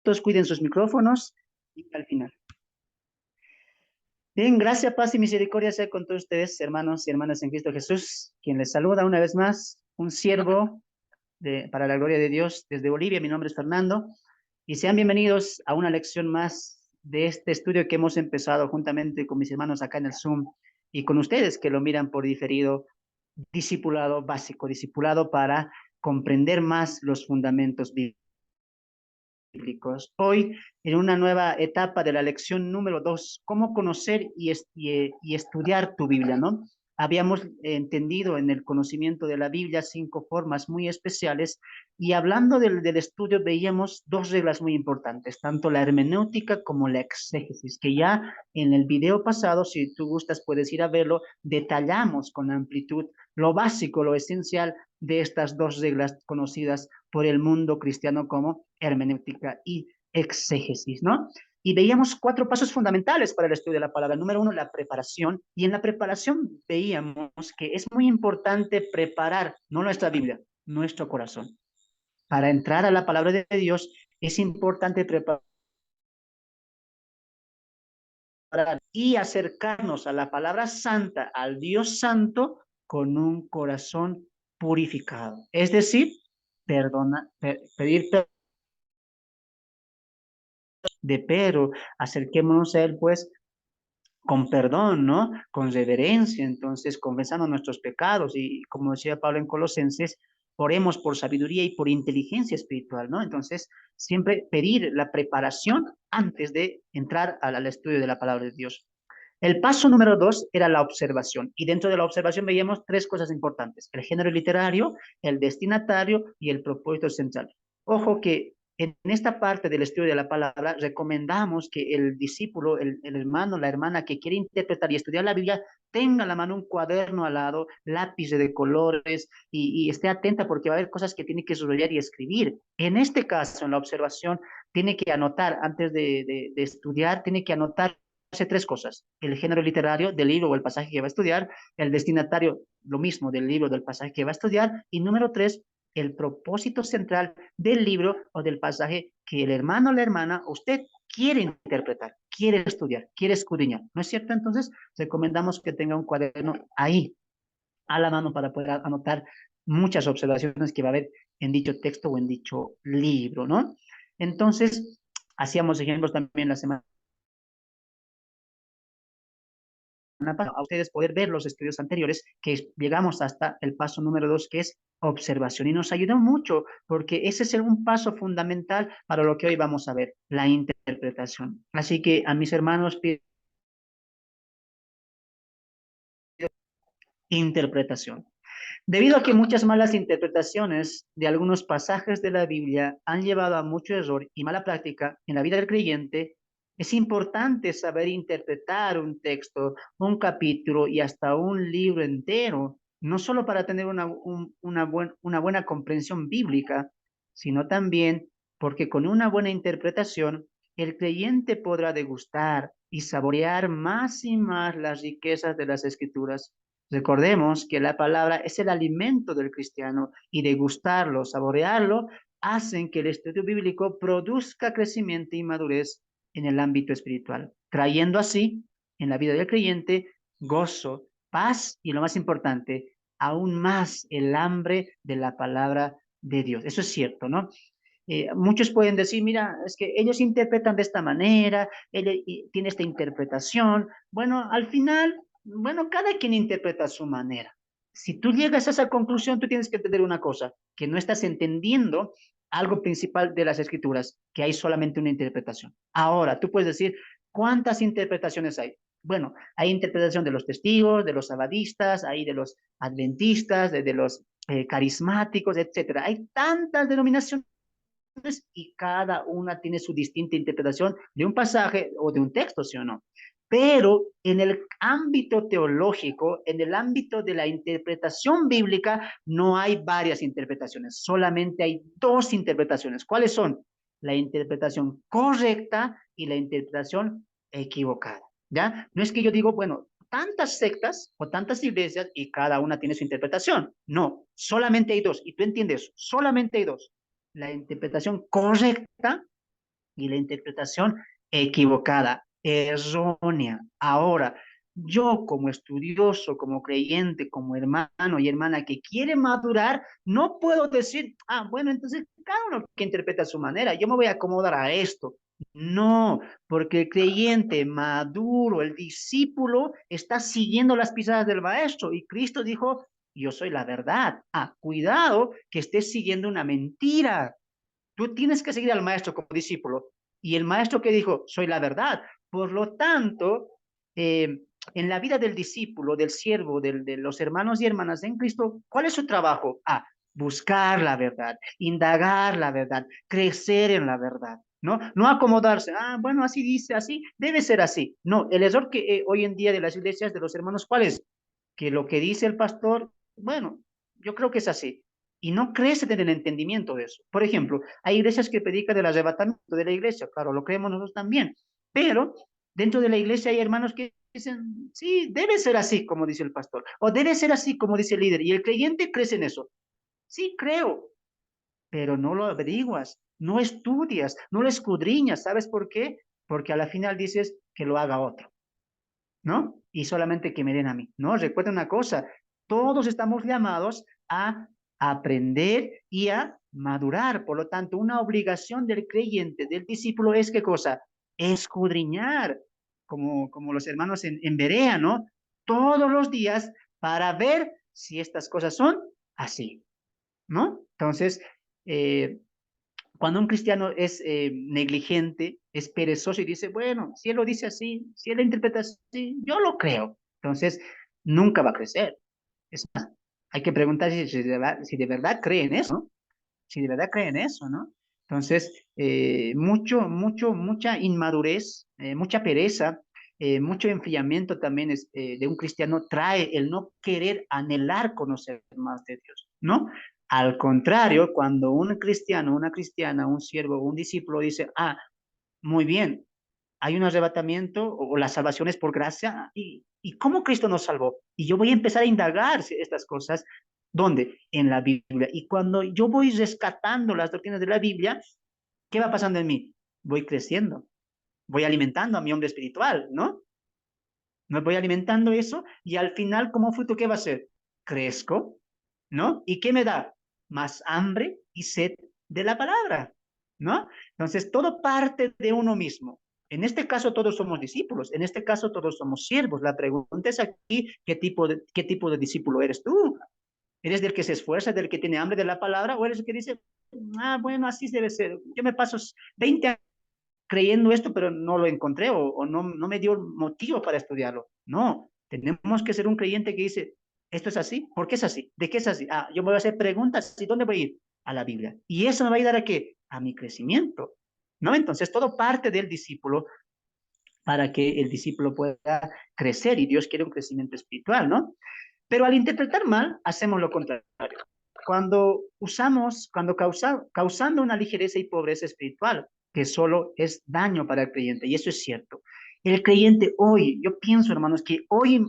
Todos cuiden sus micrófonos y al final. Bien, gracias, paz y misericordia sea con todos ustedes, hermanos y hermanas en Cristo Jesús, quien les saluda una vez más, un siervo para la gloria de Dios desde Bolivia. Mi nombre es Fernando y sean bienvenidos a una lección más de este estudio que hemos empezado juntamente con mis hermanos acá en el Zoom y con ustedes que lo miran por diferido, discipulado básico, discipulado para comprender más los fundamentos bíblicos. Hoy, en una nueva etapa de la lección número 2, cómo conocer y estudiar tu Biblia, ¿no? Habíamos entendido en el conocimiento de la Biblia 5 formas muy especiales y hablando del estudio veíamos 2 reglas muy importantes, tanto la hermenéutica como la exégesis, que ya en el video pasado, si tú gustas puedes ir a verlo, detallamos con amplitud lo básico, lo esencial de estas 2 reglas conocidas por el mundo cristiano como hermenéutica y exégesis, ¿no? Y veíamos 4 pasos fundamentales para el estudio de la palabra. Número 1, la preparación. Y en la preparación veíamos que es muy importante preparar, no nuestra Biblia, nuestro corazón. Para entrar a la palabra de Dios es importante preparar y acercarnos a la palabra santa, al Dios santo, con un corazón purificado. Es decir, pedir perdón pero acerquémonos a Él, pues, con perdón, ¿no? Con reverencia, entonces, confesando nuestros pecados y, como decía Pablo en Colosenses, oremos por sabiduría y por inteligencia espiritual, ¿no? Entonces, siempre pedir la preparación antes de entrar al estudio de la palabra de Dios. El paso número 2 era la observación, y dentro de la observación veíamos 3 cosas importantes: el género literario, el destinatario y el propósito central. Ojo que en esta parte del estudio de la palabra recomendamos que el discípulo, el hermano, la hermana que quiere interpretar y estudiar la Biblia, tenga a la mano un cuaderno al lado, lápiz de colores y esté atenta porque va a haber cosas que tiene que subrayar y escribir. En este caso, en la observación, tiene que anotar, antes de estudiar, tiene que anotar hace 3 cosas: el género literario del libro o el pasaje que va a estudiar, el destinatario, lo mismo del libro o del pasaje que va a estudiar, y número 3, el propósito central del libro o del pasaje que el hermano o la hermana, usted quiere interpretar, quiere estudiar, quiere escudriñar. ¿No es cierto? Entonces, recomendamos que tenga un cuaderno ahí a la mano para poder anotar muchas observaciones que va a haber en dicho texto o en dicho libro, ¿no? Entonces, hacíamos ejemplos también la semana a ustedes poder ver los estudios anteriores, que llegamos hasta el paso número 2, que es observación. Y nos ayudó mucho, porque ese es un paso fundamental para lo que hoy vamos a ver, la interpretación. Así que a mis hermanos pido interpretación. Debido a que muchas malas interpretaciones de algunos pasajes de la Biblia han llevado a mucho error y mala práctica en la vida del creyente, es importante saber interpretar un texto, un capítulo y hasta un libro entero, no solo para tener una buena comprensión bíblica, sino también porque con una buena interpretación el creyente podrá degustar y saborear más y más las riquezas de las escrituras. Recordemos que la palabra es el alimento del cristiano y degustarlo, saborearlo, hacen que el estudio bíblico produzca crecimiento y madurez en el ámbito espiritual, trayendo así en la vida del creyente gozo, paz y, lo más importante, aún más el hambre de la palabra de Dios. Eso es cierto, ¿no? Muchos pueden decir, mira, es que ellos interpretan de esta manera, él tiene esta interpretación. Bueno, al final, bueno, cada quien interpreta a su manera. Si tú llegas a esa conclusión, tú tienes que entender una cosa, que no estás entendiendo algo principal de las escrituras, que hay solamente una interpretación. Ahora, tú puedes decir, ¿cuántas interpretaciones hay? Bueno, hay interpretación de los testigos, de los sabadistas, hay de los adventistas, de los carismáticos, etcétera. Hay tantas denominaciones y cada una tiene su distinta interpretación de un pasaje o de un texto, ¿sí o no? Pero en el ámbito teológico, en el ámbito de la interpretación bíblica, no hay varias interpretaciones, solamente hay 2 interpretaciones. ¿Cuáles son? La interpretación correcta y la interpretación equivocada, ¿ya? No es que yo digo, bueno, tantas sectas o tantas iglesias y cada una tiene su interpretación. No, solamente hay 2. Y tú entiendes, solamente hay 2: la interpretación correcta y la interpretación equivocada, errónea. Ahora, yo como estudioso, como creyente, como hermano y hermana que quiere madurar, no puedo decir, ah, bueno, entonces cada uno que interpreta a su manera, yo me voy a acomodar a esto. No, porque el creyente maduro, el discípulo, está siguiendo las pisadas del maestro y Cristo dijo, yo soy la verdad. Ah, cuidado que estés siguiendo una mentira. Tú tienes que seguir al maestro como discípulo. Y el maestro que dijo, soy la verdad. Por lo tanto, en la vida del discípulo, del siervo, de los hermanos y hermanas en Cristo, ¿cuál es su trabajo? Ah, buscar la verdad, indagar la verdad, crecer en la verdad. ¿No? No acomodarse, ah, bueno, así dice, así, debe ser así. No, el error que hoy en día de las iglesias, de los hermanos, ¿cuál es? Que lo que dice el pastor, bueno, yo creo que es así. Y no crecen en el entendimiento de eso. Por ejemplo, hay iglesias que predican del arrebatamiento de la iglesia, claro, lo creemos nosotros también, pero dentro de la iglesia hay hermanos que dicen, sí, debe ser así, como dice el pastor, o debe ser así, como dice el líder, y el creyente cree en eso. Sí, creo, pero no lo averiguas, no estudias, no lo escudriñas. ¿Sabes por qué? Porque a la final dices que lo haga otro. ¿No? Y solamente que me den a mí. No, recuerda una cosa, todos estamos llamados a aprender y a madurar. Por lo tanto, una obligación del creyente, del discípulo, es ¿qué cosa? Escudriñar, como los hermanos en Berea, ¿no? Todos los días para ver si estas cosas son así, ¿no? Entonces, eh, cuando un cristiano es negligente, es perezoso y dice, bueno, si él lo dice así, si él lo interpreta así, yo lo creo. Entonces, nunca va a crecer. Es más, hay que preguntar si de verdad cree en eso, ¿no? Si de verdad cree en eso, ¿no? Entonces, mucha inmadurez, mucha pereza, mucho enfriamiento también de un cristiano trae el no querer anhelar conocer más de Dios, ¿no? Al contrario, cuando un cristiano, una cristiana, un siervo, un discípulo dice, ah, muy bien, hay un arrebatamiento o la salvación es por gracia. ¿Y cómo Cristo nos salvó? Y yo voy a empezar a indagar estas cosas. ¿Dónde? En la Biblia. Y cuando yo voy rescatando las doctrinas de la Biblia, ¿qué va pasando en mí? Voy creciendo, voy alimentando a mi hombre espiritual, ¿no? Me voy alimentando eso y al final, como fruto, ¿qué va a ser? Crezco, ¿no? ¿Y qué me da? Más hambre y sed de la palabra, ¿no? Entonces, todo parte de uno mismo. En este caso, todos somos discípulos. En este caso, todos somos siervos. La pregunta es aquí, qué tipo de discípulo eres tú? ¿Eres del que se esfuerza, del que tiene hambre de la palabra? ¿O eres el que dice, ah, bueno, así debe ser? Yo me paso 20 años creyendo esto, pero no lo encontré o no me dio motivo para estudiarlo. No, tenemos que ser un creyente que dice, esto es así, ¿por qué es así? ¿De qué es así? Ah, yo me voy a hacer preguntas, ¿y dónde voy a ir? A la Biblia. Y eso me va a ayudar a qué? A mi crecimiento. ¿No? Entonces, todo parte del discípulo para que el discípulo pueda crecer y Dios quiere un crecimiento espiritual, ¿no? Pero al interpretar mal, hacemos lo contrario. Causando una ligereza y pobreza espiritual, que solo es daño para el creyente, y eso es cierto. El creyente hoy, yo pienso, hermanos, que hoy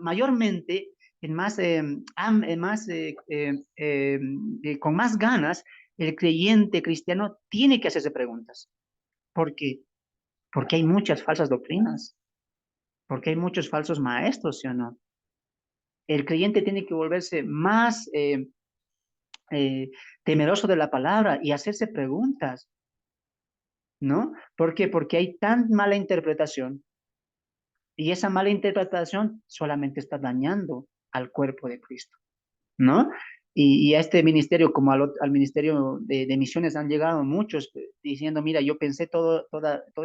mayormente, con más ganas, el creyente cristiano tiene que hacerse preguntas. ¿Por qué? Porque hay muchas falsas doctrinas, porque hay muchos falsos maestros, ¿sí o no? El creyente tiene que volverse más temeroso de la palabra y hacerse preguntas, ¿no? ¿Por qué? Porque hay tan mala interpretación y esa mala interpretación solamente está dañando al cuerpo de Cristo, ¿no? Y a este ministerio, como al ministerio de misiones, han llegado muchos diciendo, mira, yo pensé todos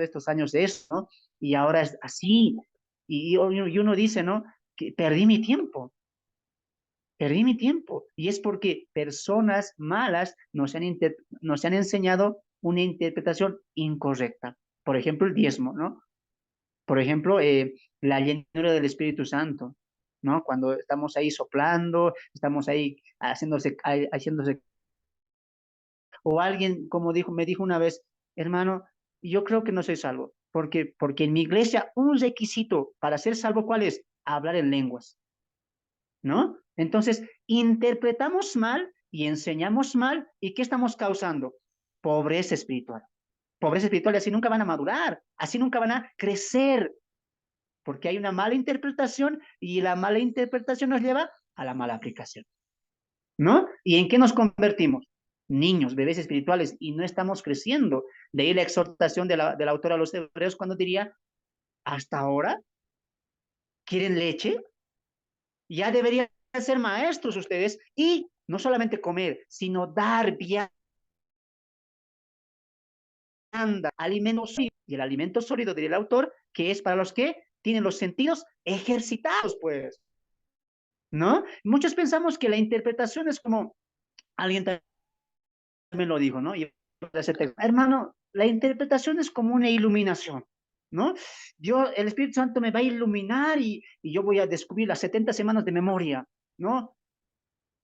estos años de eso, ¿no? Y ahora es así. Y uno dice, ¿no? Que perdí mi tiempo. Y es porque personas malas nos han enseñado una interpretación incorrecta. Por ejemplo, el diezmo, ¿no? Por ejemplo, la llenura del Espíritu Santo, ¿no? Cuando estamos ahí soplando, estamos ahí haciéndose. O alguien, como me dijo una vez, hermano, yo creo que no soy salvo. Porque en mi iglesia un requisito para ser salvo, ¿cuál es? Hablar en lenguas. ¿No? Entonces, interpretamos mal y enseñamos mal, ¿y qué estamos causando? Pobreza espiritual. pobreza espiritual y así nunca van a madurar, así nunca van a crecer, porque hay una mala interpretación y la mala interpretación nos lleva a la mala aplicación, ¿no? ¿Y en qué nos convertimos? Niños, bebés espirituales, y no estamos creciendo. De ahí la exhortación de la autora a los hebreos cuando diría, hasta ahora, ¿quieren leche? Ya deberían ser maestros ustedes y no solamente comer, sino dar vianda, alimento sólido. Y el alimento sólido, diría el autor, que es para los que tienen los sentidos ejercitados, pues, ¿no? Muchos pensamos que la interpretación es como, alguien también lo dijo, ¿no? Y hermano, la interpretación es como una iluminación, ¿no? El Espíritu Santo me va a iluminar y yo voy a descubrir las 70 semanas de memoria, ¿no?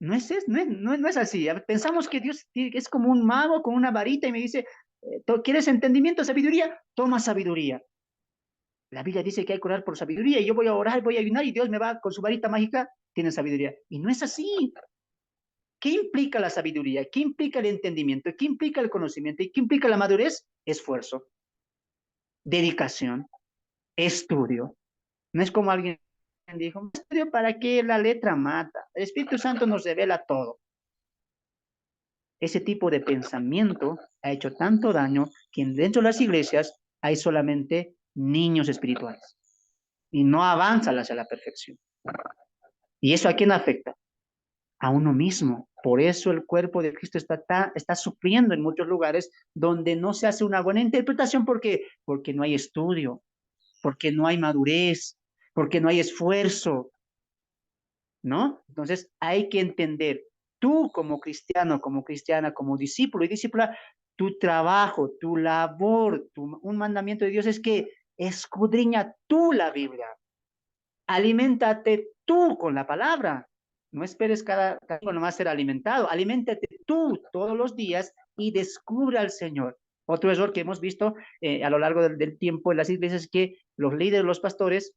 No es así. Pensamos que Dios es como un mago con una varita y me dice, ¿quieres entendimiento, sabiduría? Toma sabiduría. La Biblia dice que hay que orar por sabiduría y yo voy a orar, voy a ayunar y Dios me va con su varita mágica, tiene sabiduría. Y no es así. ¿Qué implica la sabiduría? ¿Qué implica el entendimiento? ¿Qué implica el conocimiento? ¿Y qué implica la madurez? Esfuerzo, dedicación, estudio. No es como alguien dijo, estudio para que la letra mata. El Espíritu Santo nos revela todo. Ese tipo de pensamiento ha hecho tanto daño que dentro de las iglesias hay solamente niños espirituales y no avanzan hacia la perfección. ¿Y eso a quién afecta? A uno mismo. Por eso el cuerpo de Cristo está sufriendo en muchos lugares donde no se hace una buena interpretación. ¿Por qué? Porque no hay estudio, porque no hay madurez, porque no hay esfuerzo, ¿no? Entonces hay que entender, tú como cristiano, como cristiana, como discípulo y discípula, tu trabajo, tu labor, un mandamiento de Dios es que escudriña tú la Biblia, aliméntate tú con la palabra. No esperes cada uno nomás ser alimentado. Aliméntate tú todos los días y descubre al Señor. Otro error que hemos visto a lo largo del tiempo en las iglesias es que los líderes, los pastores,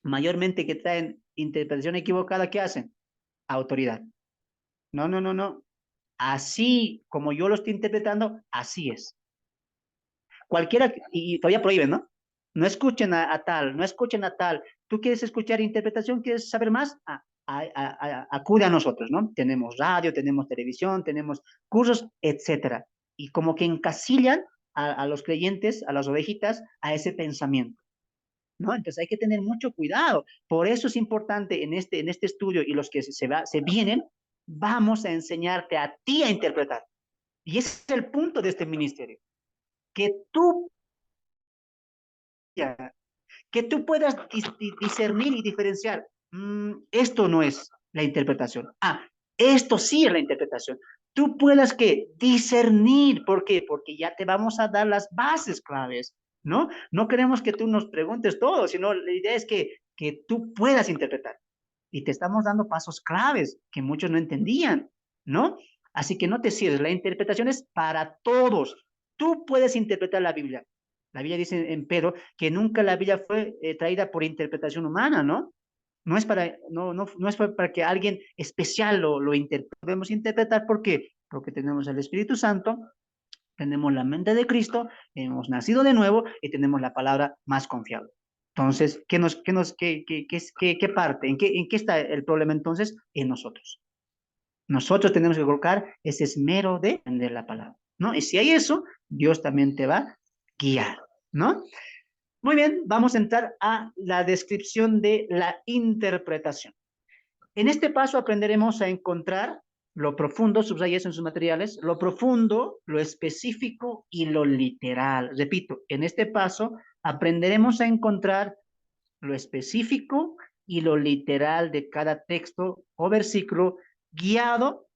mayormente que traen interpretación equivocada, ¿qué hacen? Autoridad. No, no, no, no. Así como yo lo estoy interpretando, así es. Cualquiera, y todavía prohíben, ¿no? No escuchen a tal, no escuchen a tal. ¿Tú quieres escuchar interpretación? ¿Quieres saber más? Acude a nosotros, ¿no? Tenemos radio, tenemos televisión, tenemos cursos, etcétera. Y como que encasillan a los creyentes, a las ovejitas, a ese pensamiento, ¿no? Entonces hay que tener mucho cuidado. Por eso es importante en este estudio y los que se vienen, vamos a enseñarte a ti a interpretar. Y ese es el punto de este ministerio, que tú que tú puedas discernir y diferenciar. Esto no es la interpretación. Esto sí es la interpretación. Tú puedas que discernir. ¿Por qué? Porque ya te vamos a dar las bases claves, ¿no? No queremos que tú nos preguntes todo, sino la idea es que tú puedas interpretar. Y te estamos dando pasos claves que muchos no entendían, ¿no? Así que no te cierres. La interpretación es para todos. Tú puedes interpretar la Biblia. La Biblia dice en Pedro que nunca la Biblia fue traída por interpretación humana, ¿no? No es para que alguien especial lo interprete. Podemos interpretar, ¿por qué? Porque tenemos el Espíritu Santo, tenemos la mente de Cristo, hemos nacido de nuevo y tenemos la palabra más confiable. Entonces, ¿qué parte? ¿En qué está el problema entonces? En nosotros. Nosotros tenemos que colocar ese esmero de entender la palabra, ¿no? Y si hay eso, Dios también te va a guiar, ¿no? Muy bien, vamos a entrar a la descripción de la interpretación. En este paso aprenderemos a encontrar lo profundo, subraya eso en sus materiales, lo profundo, lo específico y lo literal. Repito, en este paso aprenderemos a encontrar lo específico y lo literal de cada texto o versículo guiado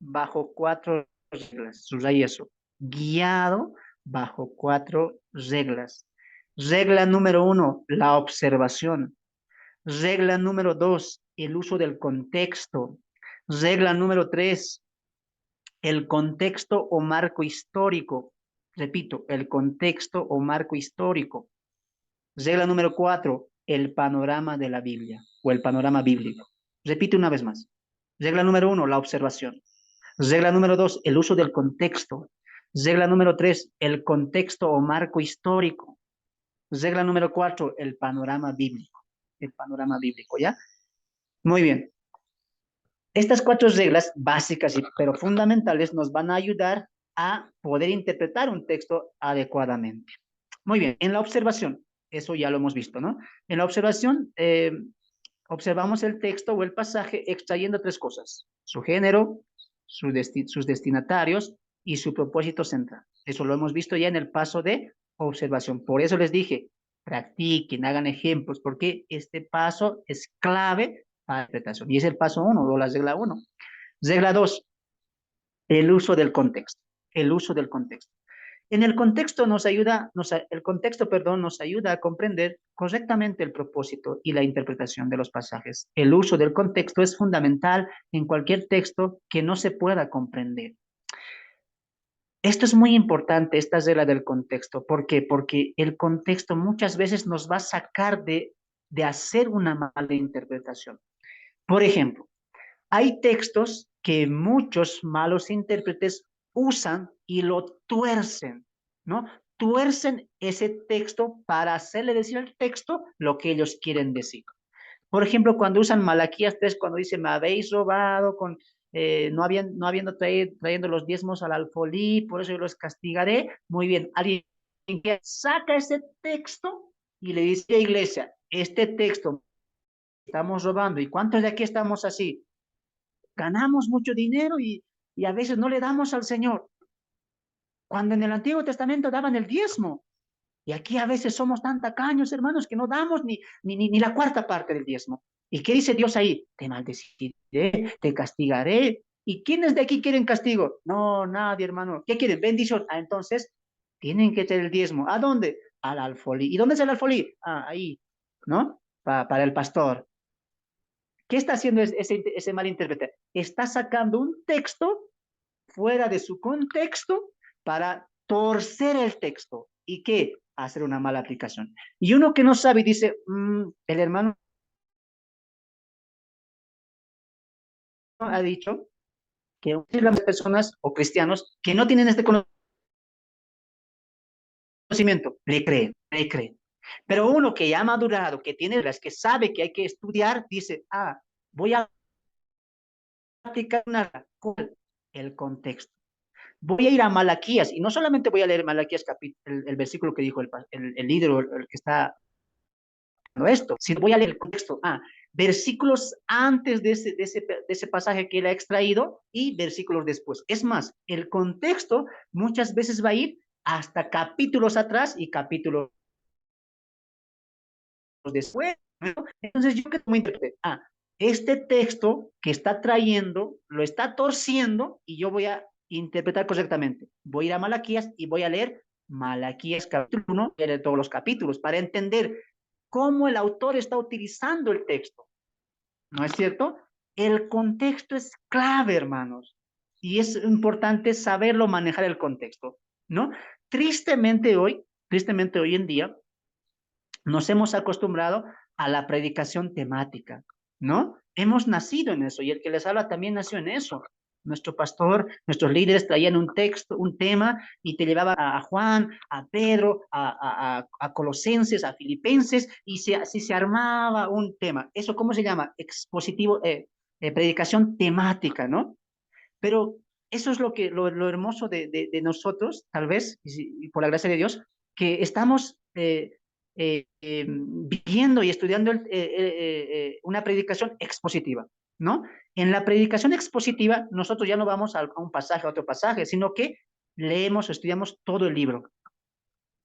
bajo 4 reglas. Subraya eso, guiado bajo 4 reglas. Regla número 1, la observación. Regla número 2, el uso del contexto. Regla número 3, el contexto o marco histórico. Repito, el contexto o marco histórico. Regla número 4, el panorama de la Biblia o el panorama bíblico. Repito una vez más. Regla número 1, la observación. Regla número 2, el uso del contexto. Regla número 3, el contexto o marco histórico. Regla número 4, el panorama bíblico. El panorama bíblico, ¿ya? Muy bien. Estas 4 reglas básicas, pero fundamentales, nos van a ayudar a poder interpretar un texto adecuadamente. Muy bien, en la observación, eso ya lo hemos visto, ¿no? En la observación, observamos el texto o el pasaje extrayendo 3 cosas: su género, sus destinatarios y su propósito central. Eso lo hemos visto ya en el paso de observación. Por eso les dije, practiquen, hagan ejemplos, porque este paso es clave para la interpretación. Y es el paso 1 o la regla 1. Regla 2, el uso del contexto. El uso del contexto. En el contexto el contexto, perdón, nos ayuda a comprender correctamente el propósito y la interpretación de los pasajes. El uso del contexto es fundamental en cualquier texto que no se pueda comprender. Esto es muy importante, esta regla del contexto. ¿Por qué? Porque el contexto muchas veces nos va a sacar de hacer una mala interpretación. Por ejemplo, hay textos que muchos malos intérpretes usan y lo tuercen, ¿no? Tuercen ese texto para hacerle decir al texto lo que ellos quieren decir. Por ejemplo, cuando usan Malaquías 3, cuando dice, me habéis robado no habiendo trayendo los diezmos al alfolí, por eso yo los castigaré. Muy bien, alguien que saca ese texto y le dice a la iglesia, este texto estamos robando. ¿Y cuántos de aquí estamos así? Ganamos mucho dinero y a veces no le damos al Señor. Cuando en el Antiguo Testamento daban el diezmo. Y aquí a veces somos tan tacaños, hermanos, que no damos ni la cuarta parte del diezmo. ¿Y qué dice Dios ahí? Te maldeciré, te castigaré. ¿Y quiénes de aquí quieren castigo? No, nadie, hermano. ¿Qué quieren? Bendición. Ah, entonces, tienen que tener el diezmo. ¿A dónde? Al alfolí. ¿Y dónde es el alfolí? Ah, ahí, ¿no? Para el pastor. ¿Qué está haciendo ese mal intérprete? Está sacando un texto fuera de su contexto para torcer el texto. ¿Y qué? Hacer una mala aplicación. Y uno que no sabe dice, el hermano ha dicho que las personas o cristianos que no tienen este conocimiento, le creen. Pero uno que ya ha madurado, que tiene las que sabe que hay que estudiar, dice, voy a aplicar el contexto. Voy a ir a Malaquías, y no solamente voy a leer Malaquías, el versículo que dijo el líder o el que está esto, sino voy a leer el contexto. Versículos antes de ese pasaje que él ha extraído y versículos después. Es más, el contexto muchas veces va a ir hasta capítulos atrás y capítulos después, ¿no? Entonces, yo que me interpreté, este texto que está trayendo lo está torciendo y yo voy a interpretar correctamente. Voy a ir a Malaquías y voy a leer Malaquías capítulo 1, de todos los capítulos, para entender cómo el autor está utilizando el texto. ¿No es cierto? El contexto es clave, hermanos, y es importante saberlo manejar el contexto, ¿no? Tristemente hoy en día, nos hemos acostumbrado a la predicación temática, ¿no? Hemos nacido en eso y el que les habla también nació en eso. Nuestro pastor, nuestros líderes traían un texto, un tema y te llevaba a Juan, a Pedro, a Colosenses, a Filipenses y así se armaba un tema. ¿Eso cómo se llama? Expositivo, predicación temática, ¿no? Pero eso es lo hermoso de nosotros, tal vez, y por la gracia de Dios, que estamos viendo y estudiando una predicación expositiva, ¿no? En la predicación expositiva, nosotros ya no vamos a un pasaje, a otro pasaje, sino que leemos, estudiamos todo el libro,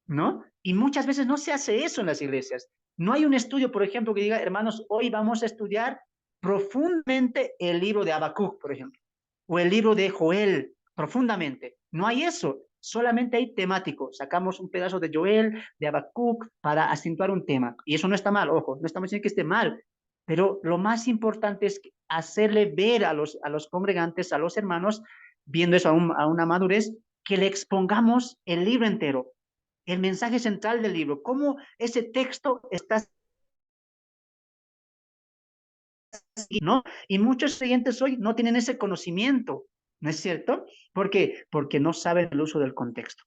¿no? Y muchas veces no se hace eso en las iglesias. No hay un estudio, por ejemplo, que diga, hermanos, hoy vamos a estudiar profundamente el libro de Habacuc, por ejemplo, o el libro de Joel, profundamente. No hay eso, solamente hay temático. Sacamos un pedazo de Joel, de Habacuc, para acentuar un tema. Y eso no está mal, ojo, no estamos diciendo que esté mal, pero lo más importante es hacerle ver a los congregantes, a los hermanos, viendo eso a una madurez, que le expongamos el libro entero, el mensaje central del libro, cómo ese texto está, ¿no? Y muchos creyentes hoy no tienen ese conocimiento. ¿No es cierto? ¿Por qué? Porque no saben el uso del contexto,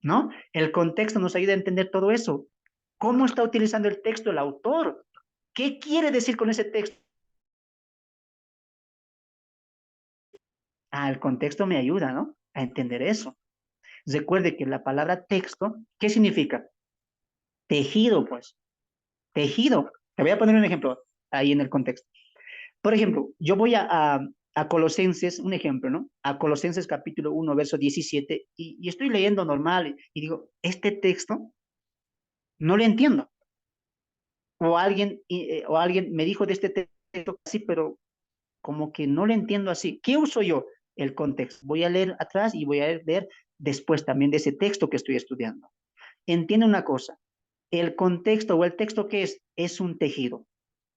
¿no? El contexto nos ayuda a entender todo eso. ¿Cómo está utilizando el texto el autor? ¿Qué quiere decir con ese texto? Ah, el contexto me ayuda, ¿no? A entender eso. Recuerde que la palabra texto, ¿qué significa? Tejido, pues. Tejido. Te voy a poner un ejemplo ahí en el contexto. Por ejemplo, yo voy a Colosenses, un ejemplo, ¿no? A Colosenses capítulo 1, verso 17, y estoy leyendo normal y digo, este texto no lo entiendo. O alguien me dijo de este texto así, pero como que no lo entiendo así. ¿Qué uso yo? El contexto. Voy a leer atrás y voy a ver después también de ese texto que estoy estudiando. Entiende una cosa, el contexto o el texto que es un tejido,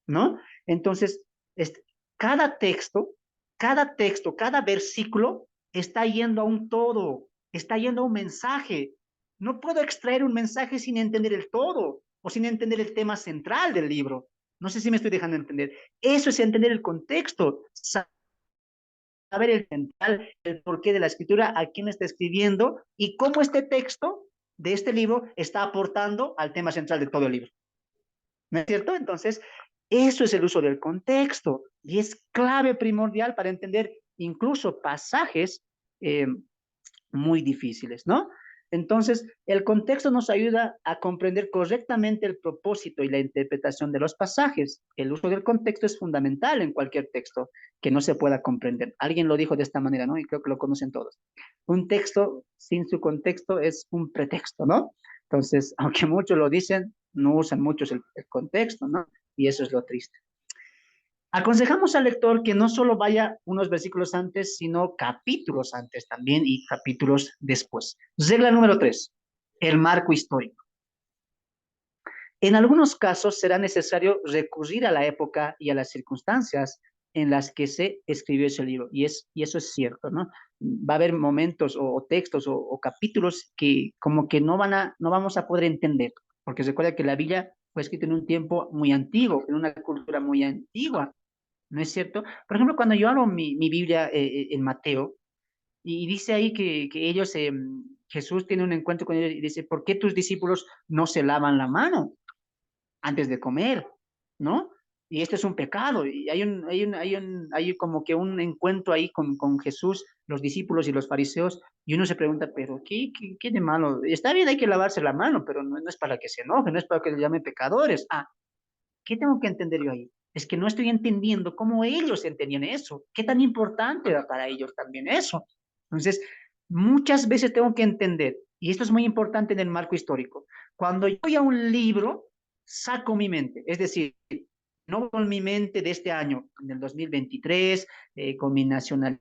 ¿no? Entonces, este, cada texto, cada versículo está yendo a un todo, está yendo a un mensaje. No puedo extraer un mensaje sin entender el todo o sin entender el tema central del libro. No sé si me estoy dejando entender. Eso es entender el contexto, saber el central, el porqué de la escritura, a quién está escribiendo y cómo este texto de este libro está aportando al tema central de todo el libro. ¿No es cierto? Entonces, eso es el uso del contexto y es clave primordial para entender incluso pasajes eh, muy difíciles, ¿no? Entonces, el contexto nos ayuda a comprender correctamente el propósito y la interpretación de los pasajes. El uso del contexto es fundamental en cualquier texto que no se pueda comprender. Alguien lo dijo de esta manera, ¿no? Y creo que lo conocen todos. Un texto sin su contexto es un pretexto, ¿no? Entonces, aunque muchos lo dicen, no usan muchos el contexto, ¿no? Y eso es lo triste. Aconsejamos al lector que no solo vaya unos versículos antes, sino capítulos antes también y capítulos después. Regla número 3, el marco histórico. En algunos casos será necesario recurrir a la época y a las circunstancias en las que se escribió ese libro, y eso es cierto, ¿no? Va a haber momentos o textos o capítulos que como que no vamos a poder entender, porque recuerda que la Biblia fue escrita en un tiempo muy antiguo, en una cultura muy antigua, ¿no es cierto? Por ejemplo, cuando yo abro mi Biblia en Mateo, y dice ahí que ellos, Jesús tiene un encuentro con ellos y dice, ¿por qué tus discípulos no se lavan la mano antes de comer? ¿No? Y este es un pecado. Y hay como que un encuentro ahí con Jesús, los discípulos y los fariseos, y uno se pregunta, ¿pero qué de malo? Está bien, hay que lavarse la mano, pero no es para que se enojen, no es para que le llamen pecadores. Ah, ¿qué tengo que entender yo ahí? Es que no estoy entendiendo cómo ellos entendían eso. ¿Qué tan importante era para ellos también eso? Entonces, muchas veces tengo que entender, y esto es muy importante en el marco histórico, cuando yo voy a un libro, saco mi mente, es decir, no con mi mente de este año, en el 2023, con mi nacionalidad,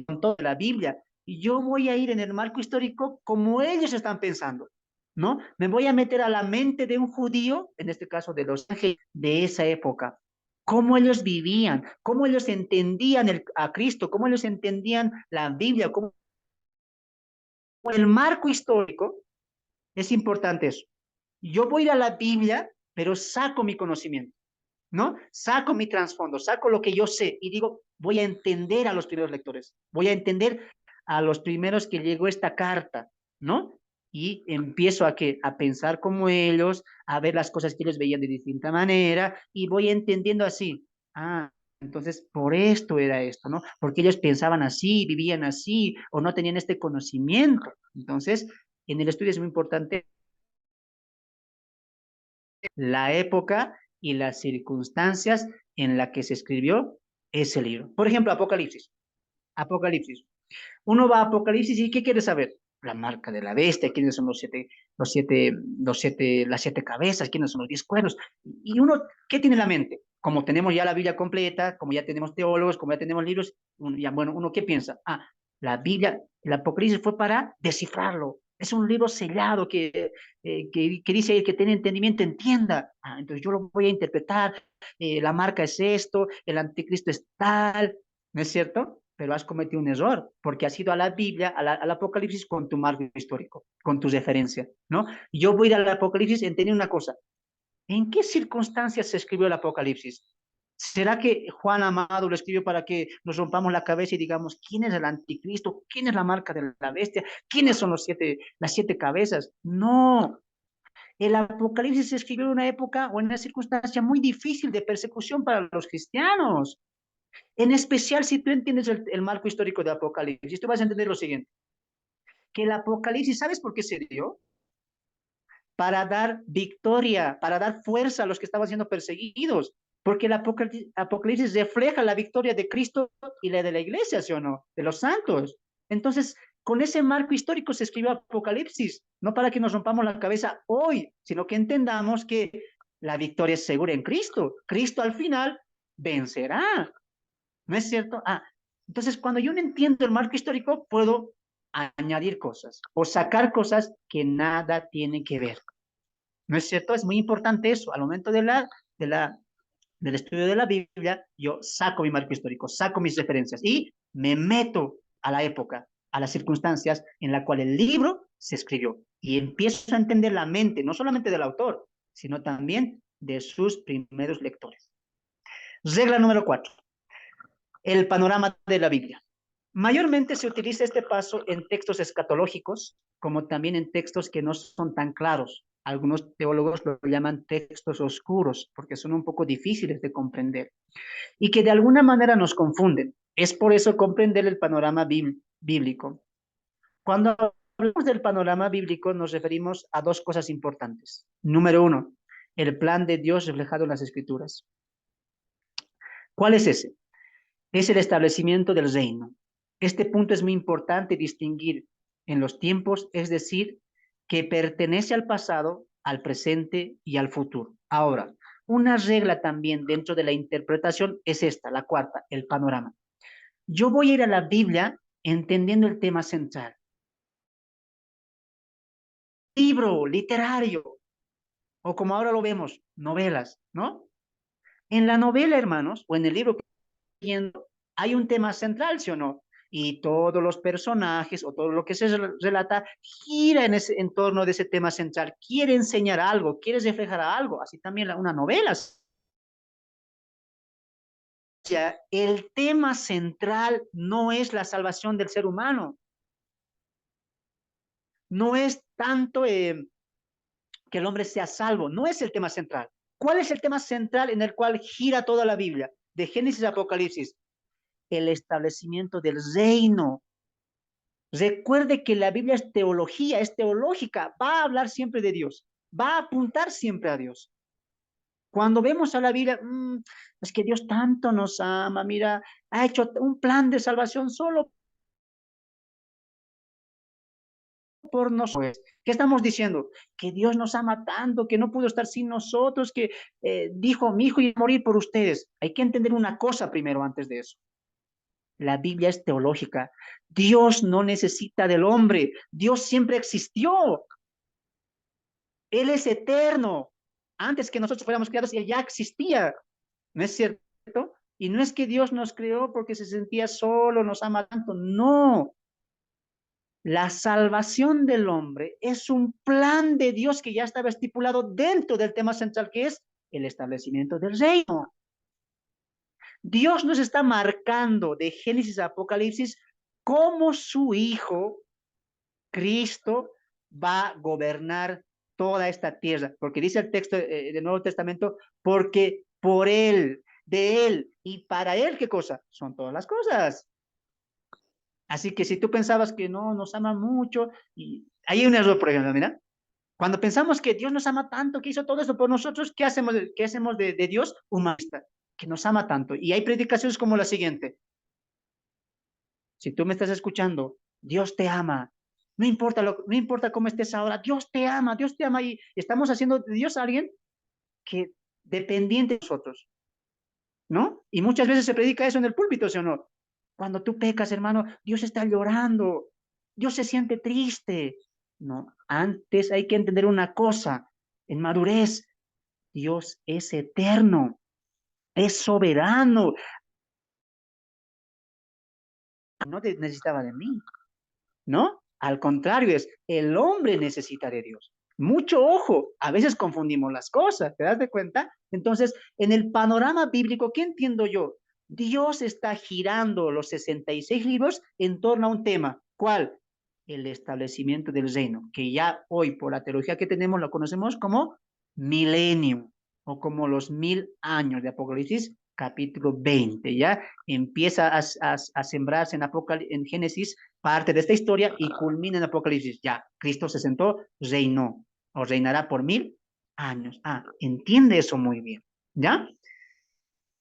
con toda la Biblia, y yo voy a ir en el marco histórico como ellos están pensando. ¿No? Me voy a meter a la mente de un judío, en este caso de los ángeles de esa época, cómo ellos vivían, cómo ellos entendían a Cristo, cómo ellos entendían la Biblia, cómo el marco histórico es importante eso. Yo voy a ir a la Biblia, pero saco mi conocimiento, ¿no? Saco mi trasfondo, saco lo que yo sé y digo, voy a entender a los primeros lectores, voy a entender a los primeros que llegó esta carta, ¿no? Y empiezo a pensar como ellos, a ver las cosas que ellos veían de distinta manera y voy entendiendo así. Ah, entonces por esto era esto, ¿no? Porque ellos pensaban así, vivían así o no tenían este conocimiento. Entonces, en el estudio es muy importante la época y las circunstancias en la que se escribió ese libro. Por ejemplo, Apocalipsis. Apocalipsis. Uno va a Apocalipsis y ¿qué quiere saber? La marca de la bestia, quiénes son las siete cabezas, quiénes son los 10 cuernos. Y uno, ¿qué tiene en la mente? Como tenemos ya la Biblia completa, como ya tenemos teólogos, como ya tenemos libros, uno, ¿qué piensa? Ah, la Biblia, el Apocalipsis fue para descifrarlo. Es un libro sellado que dice ahí que tiene entendimiento, entienda. Ah, entonces yo lo voy a interpretar, la marca es esto, el anticristo es tal, ¿no es cierto? Pero has cometido un error, porque has ido a la Biblia, al Apocalipsis con tu marco histórico, con tu referencia, ¿no? Yo voy a ir al Apocalipsis en tener una cosa. ¿En qué circunstancias se escribió el Apocalipsis? ¿Será que Juan Amado lo escribió para que nos rompamos la cabeza y digamos, ¿quién es el anticristo? ¿Quién es la marca de la bestia? ¿Quiénes son las siete cabezas? No, el Apocalipsis se escribió en una época o en una circunstancia muy difícil de persecución para los cristianos. En especial si tú entiendes el marco histórico de Apocalipsis, tú vas a entender lo siguiente, que el Apocalipsis, ¿sabes por qué se dio? Para dar victoria, para dar fuerza a los que estaban siendo perseguidos, porque el Apocalipsis refleja la victoria de Cristo y la de la iglesia, ¿sí o no? De los santos. Entonces, con ese marco histórico se escribió Apocalipsis, no para que nos rompamos la cabeza hoy, sino que entendamos que la victoria es segura en Cristo. Cristo al final vencerá, ¿no es cierto? Entonces cuando yo no entiendo el marco histórico, puedo añadir cosas o sacar cosas que nada tienen que ver. ¿No es cierto? Es muy importante eso. Al momento de la, del estudio de la Biblia, yo saco mi marco histórico, saco mis referencias y me meto a la época, a las circunstancias en la cual el libro se escribió y empiezo a entender la mente, no solamente del autor, sino también de sus primeros lectores. Regla número 4, el panorama de la Biblia. Mayormente se utiliza este paso en textos escatológicos, como también en textos que no son tan claros. Algunos teólogos lo llaman textos oscuros, porque son un poco difíciles de comprender y que de alguna manera nos confunden. Es por eso comprender el panorama bíblico. Cuando hablamos del panorama bíblico, nos referimos a dos cosas importantes. Número uno, el plan de Dios reflejado en las Escrituras. ¿Cuál es ese? Es el establecimiento del reino. Este punto es muy importante distinguir en los tiempos, es decir, que pertenece al pasado, al presente y al futuro. Ahora, una regla también dentro de la interpretación es esta, la cuarta, el panorama. Yo voy a ir a la Biblia entendiendo el tema central. Libro literario, o como ahora lo vemos, novelas, ¿no? En la novela, hermanos, o en el libro hay un tema central, ¿sí o no? Y todos los personajes o todo lo que se relata gira en ese entorno de ese tema central. Quiere enseñar algo, quiere reflejar algo. Así también una novela. O sea, el tema central no es la salvación del ser humano. No es tanto que el hombre sea salvo. No es el tema central. ¿Cuál es el tema central en el cual gira toda la Biblia? De Génesis a Apocalipsis. El establecimiento del reino. Recuerde que la Biblia es teología, es teológica, va a hablar siempre de Dios, va a apuntar siempre a Dios. Cuando vemos a la Biblia, es que Dios tanto nos ama, mira, ha hecho un plan de salvación solo por nosotros. ¿Qué estamos diciendo? Que Dios nos ama tanto, que no pudo estar sin nosotros, que dijo, mi hijo iba a morir por ustedes. Hay que entender una cosa primero antes de eso. La Biblia es teológica. Dios no necesita del hombre. Dios siempre existió. Él es eterno. Antes que nosotros fuéramos creados, Él ya existía. ¿No es cierto? Y no es que Dios nos creó porque se sentía solo, nos ama tanto. No. La salvación del hombre es un plan de Dios que ya estaba estipulado dentro del tema central que es el establecimiento del reino. Dios nos está marcando de Génesis a Apocalipsis cómo su Hijo, Cristo, va a gobernar toda esta tierra, porque dice el texto del Nuevo Testamento, porque por Él, de Él y para Él, ¿qué cosa? Son todas las cosas. Así que si tú pensabas que no nos ama mucho, y hay un error, por ejemplo, mira, cuando pensamos que Dios nos ama tanto, que hizo todo esto por nosotros, ¿qué hacemos de Dios? Humanista, que nos ama tanto. Y hay predicaciones como la siguiente, si tú me estás escuchando, Dios te ama. No importa cómo estés ahora, Dios te ama y estamos haciendo de Dios a alguien que dependiente de nosotros, ¿no? Y muchas veces se predica eso en el púlpito, ¿sí o no? Cuando tú pecas, hermano, Dios está llorando, Dios se siente triste. No, antes hay que entender una cosa, en madurez, Dios es eterno, es soberano, no necesitaba de mí, ¿no? Al contrario, es el hombre necesita de Dios. Mucho ojo, a veces confundimos las cosas, ¿te das de cuenta? Entonces, en el panorama bíblico, ¿qué entiendo yo? Dios está girando los 66 libros en torno a un tema. ¿Cuál? El establecimiento del reino, que ya hoy por la teología que tenemos lo conocemos como milenio o como los 1000 años de Apocalipsis, capítulo 20, ¿ya? Empieza a sembrarse en Génesis parte de esta historia y culmina en Apocalipsis. Ya, Cristo se sentó, reinó o reinará por 1000 años. Ah, entiende eso muy bien, ¿ya?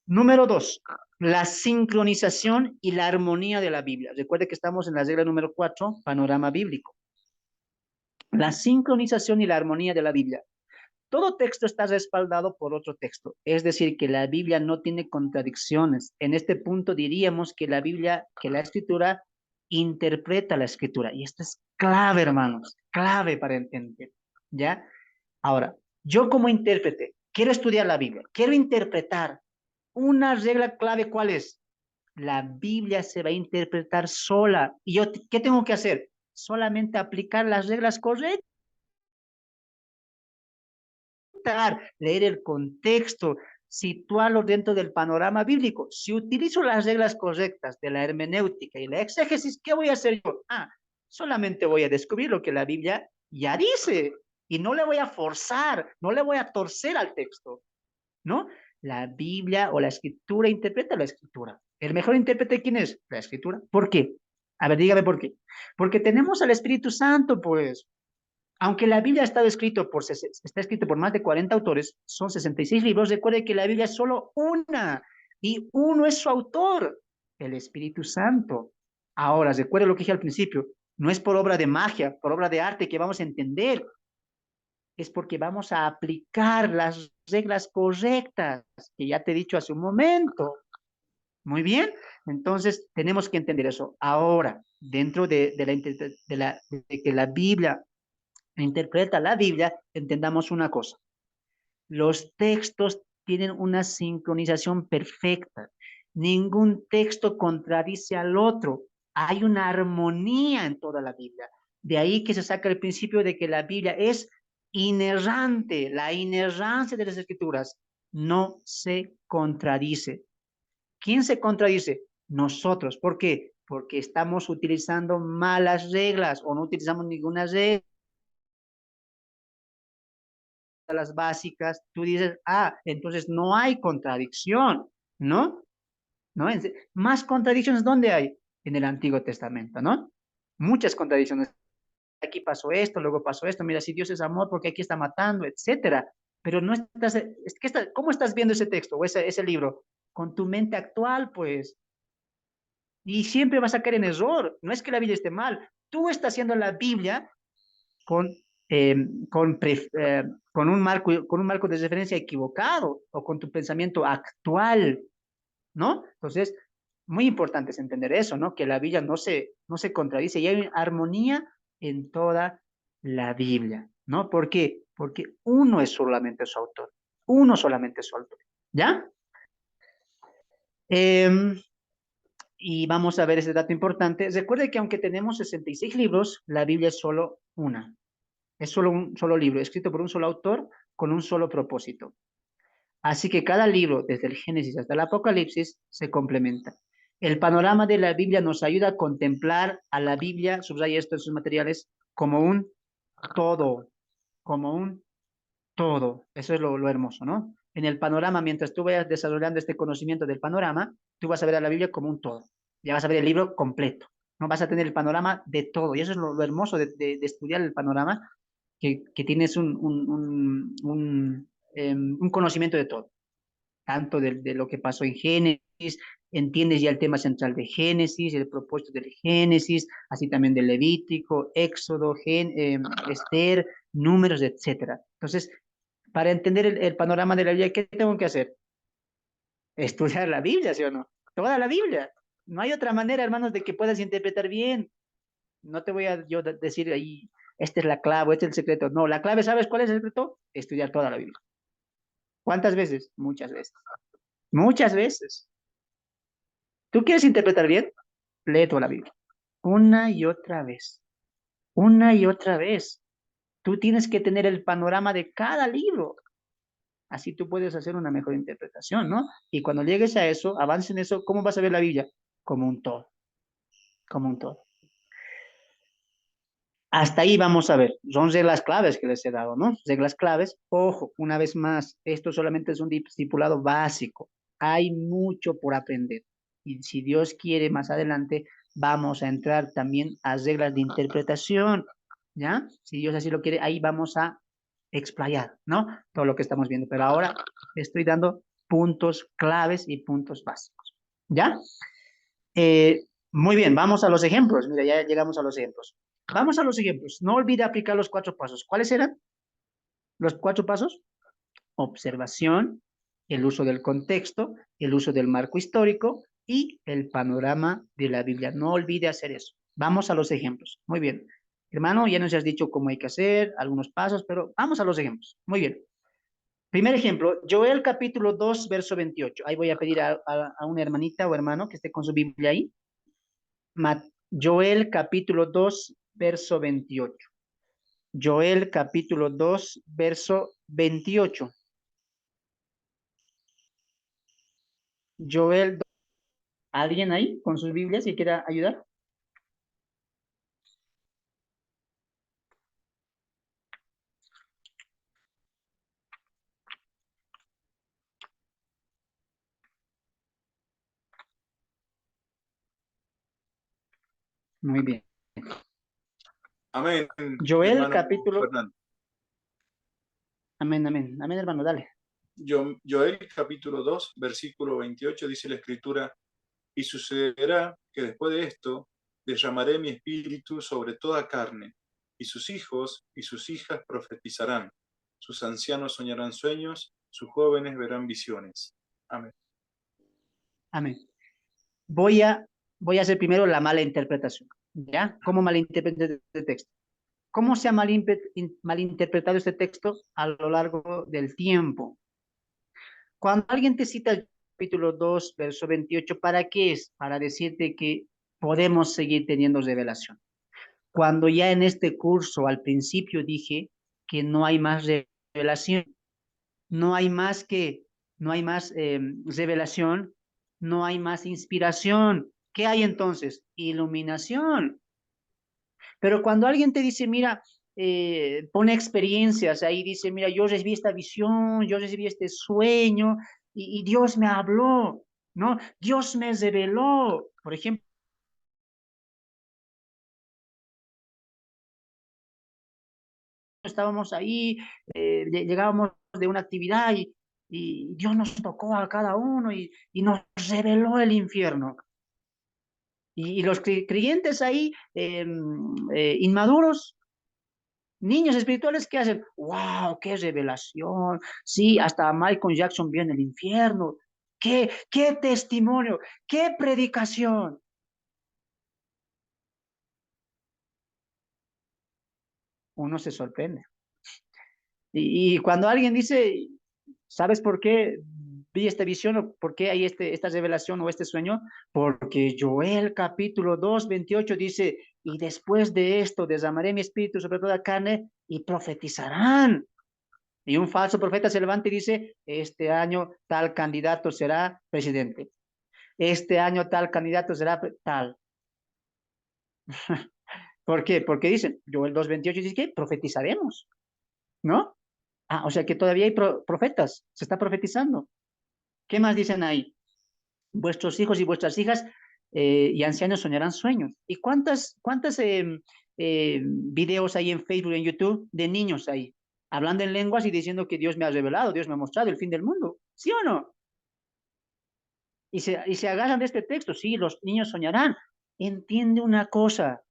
Número dos, la sincronización y la armonía de la Biblia. Recuerde que estamos en la regla número 4, panorama bíblico. La sincronización y la armonía de la Biblia. Todo texto está respaldado por otro texto, es decir, que la Biblia no tiene contradicciones. En este punto diríamos que la Biblia, que la escritura interpreta la escritura. Y esto es clave, hermanos, clave para entender, ¿ya? Ahora, yo como intérprete, quiero estudiar la Biblia, quiero interpretar. Una regla clave, ¿cuál es? La Biblia se va a interpretar sola. ¿Y yo qué tengo que hacer? Solamente aplicar las reglas correctas, leer el contexto, situarlo dentro del panorama bíblico. Si utilizo las reglas correctas de la hermenéutica y la exégesis, ¿qué voy a hacer yo? Ah, solamente voy a descubrir lo que la Biblia ya dice y no le voy a forzar, no le voy a torcer al texto, ¿no? La Biblia o la escritura interpreta la escritura. ¿El mejor intérprete quién es? La escritura. ¿Por qué? A ver, dígame por qué. Porque tenemos al Espíritu Santo, pues. Aunque la Biblia está escrito por más de 40 autores, son 66 libros, recuerde que la Biblia es solo una y uno es su autor, el Espíritu Santo. Ahora, recuerde lo que dije al principio, no es por obra de magia, por obra de arte que vamos a entender, es porque vamos a aplicar las reglas correctas, que ya te he dicho hace un momento. Muy bien, entonces tenemos que entender eso. Ahora, dentro de que la Biblia interpreta la Biblia, entendamos una cosa. Los textos tienen una sincronización perfecta. Ningún texto contradice al otro. Hay una armonía en toda la Biblia. De ahí que se saca el principio de que la Biblia es inerrante. La inerrancia de las escrituras no se contradice. ¿Quién se contradice? Nosotros. ¿Por qué? Porque estamos utilizando malas reglas o no utilizamos ninguna regla, las básicas, tú dices, ah, entonces no hay contradicción, ¿no? ¿No? Más contradicciones, ¿dónde hay? En el Antiguo Testamento, ¿no? Muchas contradicciones. Aquí pasó esto, luego pasó esto, mira, si Dios es amor, porque aquí está matando, etcétera. Pero no estás, ¿cómo estás viendo ese texto o ese libro? Con tu mente actual, pues. Y siempre vas a caer en error. No es que la Biblia esté mal. Tú estás haciendo la Biblia con, eh, con, con un marco de referencia equivocado o con tu pensamiento actual, ¿no? Entonces, muy importante es entender eso, ¿no? Que la Biblia no se contradice y hay armonía en toda la Biblia, ¿no? ¿Por qué? Porque uno es solamente su autor, uno solamente es su autor, ¿ya? Eh, y vamos a ver ese dato importante. Recuerde que aunque tenemos 66 libros, la Biblia es solo una. Es solo un solo libro, escrito por un solo autor, con un solo propósito. Así que cada libro, desde el Génesis hasta el Apocalipsis, se complementa. El panorama de la Biblia nos ayuda a contemplar a la Biblia, subraya esto en sus materiales, como un todo, como un todo. Eso es lo hermoso, ¿no? En el panorama, mientras tú vayas desarrollando este conocimiento del panorama, tú vas a ver a la Biblia como un todo. Ya vas a ver el libro completo, ¿no? Vas a tener el panorama de todo. Y eso es lo hermoso de estudiar el panorama, que tienes un conocimiento de todo, tanto de lo que pasó en Génesis, entiendes ya el tema central de Génesis, el propósito del Génesis, así también del Levítico, Éxodo, Esther, Números, etcétera. Entonces, para entender el panorama de la Biblia, ¿qué tengo que hacer? Estudiar la Biblia, ¿sí o no? Toda la Biblia. No hay otra manera, hermanos, de que puedas interpretar bien. No te voy a yo decir ahí, esta es la clave, este es el secreto. No, la clave, ¿sabes cuál es el secreto? Estudiar toda la Biblia. ¿Cuántas veces? Muchas veces. Muchas veces. ¿Tú quieres interpretar bien? Lee toda la Biblia. Una y otra vez. Una y otra vez. Tú tienes que tener el panorama de cada libro. Así tú puedes hacer una mejor interpretación, ¿no? Y cuando llegues a eso, avances en eso, ¿cómo vas a ver la Biblia? Como un todo, como un todo. Hasta ahí vamos a ver. Son reglas claves que les he dado, ¿no? Reglas claves. Ojo, una vez más, esto solamente es un discipulado básico. Hay mucho por aprender. Y si Dios quiere, más adelante vamos a entrar también a reglas de interpretación, ¿ya? Si Dios así lo quiere, ahí vamos a explayar, ¿no? Todo lo que estamos viendo. Pero ahora estoy dando puntos claves y puntos básicos, ¿ya? Muy bien, vamos a los ejemplos. Mira, ya llegamos a los ejemplos. Vamos a los ejemplos. No olvide aplicar los 4 pasos. ¿Cuáles eran los 4 pasos? Observación, el uso del contexto, el uso del marco histórico y el panorama de la Biblia. No olvide hacer eso. Vamos a los ejemplos. Muy bien. Hermano, ya nos has dicho cómo hay que hacer, algunos pasos, pero vamos a los ejemplos. Muy bien. Primer ejemplo, Joel capítulo 2, verso 28. Ahí voy a pedir a una hermanita o hermano que esté con su Biblia ahí. Joel capítulo 2, verso 28. Joel capítulo 2, verso 28. Joel, ¿alguien ahí con sus Biblias que quiera ayudar? Muy bien. Amén, Joel hermano capítulo, Fernando. amén, amén, amén, hermano, dale. Joel capítulo 2, versículo 28 dice la escritura, y sucederá que después de esto derramaré mi espíritu sobre toda carne, y sus hijos y sus hijas profetizarán, sus ancianos soñarán sueños, sus jóvenes verán visiones. Amén. Amén. Voy a, voy a hacer primero la mala interpretación. ¿Ya? ¿Cómo malinterpreté este texto? ¿Cómo se ha malinterpretado este texto a lo largo del tiempo? Cuando alguien te cita el capítulo 2, verso 28, ¿para qué es? Para decirte que podemos seguir teniendo revelación. Cuando ya en este curso al principio dije que no hay más revelación, no hay más que, no hay más revelación, no hay más inspiración. ¿Qué hay entonces? Iluminación. Pero cuando alguien te dice, mira, pone experiencias ahí, dice, mira, yo recibí esta visión, yo recibí este sueño y Dios me habló, ¿no? Dios me reveló. Por ejemplo, estábamos ahí, llegábamos de una actividad y Dios nos tocó a cada uno y nos reveló el infierno. Y los creyentes ahí, inmaduros, niños espirituales, ¿qué hacen? ¡Wow! ¡Qué revelación! Sí, hasta Michael Jackson vio en el infierno. ¡Qué testimonio! ¡Qué predicación! Uno se sorprende. Y cuando alguien dice, ¿sabes por qué vi esta visión o por qué hay esta revelación o este sueño? Porque Joel capítulo 2 28 dice, y después de esto derramaré mi espíritu sobre toda carne y profetizarán. Y un falso profeta se levanta y dice, este año tal candidato será presidente. Este año tal candidato será tal. ¿Por qué? Porque dicen, Joel 2:28 dice que profetizaremos, ¿no? Ah, o sea que todavía hay profetas, se está profetizando. ¿Qué más dicen ahí? Vuestros hijos y vuestras hijas y ancianos soñarán sueños. ¿Y cuántas videos hay en Facebook, en YouTube de niños ahí, hablando en lenguas y diciendo que Dios me ha revelado, Dios me ha mostrado el fin del mundo? ¿Sí o no? Y se agarran de este texto, sí, los niños soñarán. Entiende una cosa,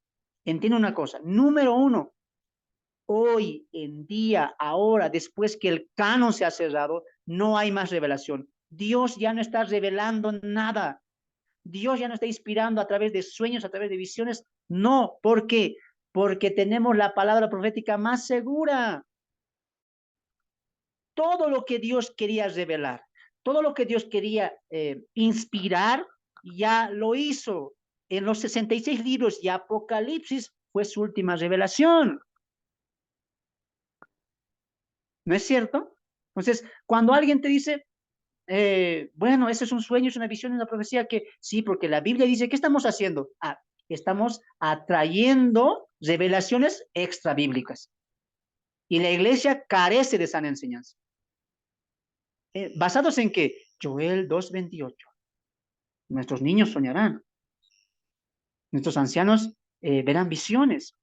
entiende una cosa. Número uno, hoy en día, ahora, después que el canon se ha cerrado, no hay más revelación. Dios ya no está revelando nada. Dios ya no está inspirando a través de sueños, a través de visiones. No, ¿por qué? Porque tenemos la palabra profética más segura. Todo lo que Dios quería revelar, todo lo que Dios quería inspirar, ya lo hizo. En los 66 libros y Apocalipsis fue su última revelación. ¿No es cierto? Entonces, cuando alguien te dice, bueno, eso es un sueño, es una visión, una profecía, que sí, porque la Biblia dice, ¿qué estamos haciendo? Ah, estamos atrayendo revelaciones extra bíblicas. Y la iglesia carece de sana enseñanza. ¿Basados en qué? Joel 2:28. Nuestros niños soñarán, nuestros ancianos verán visiones.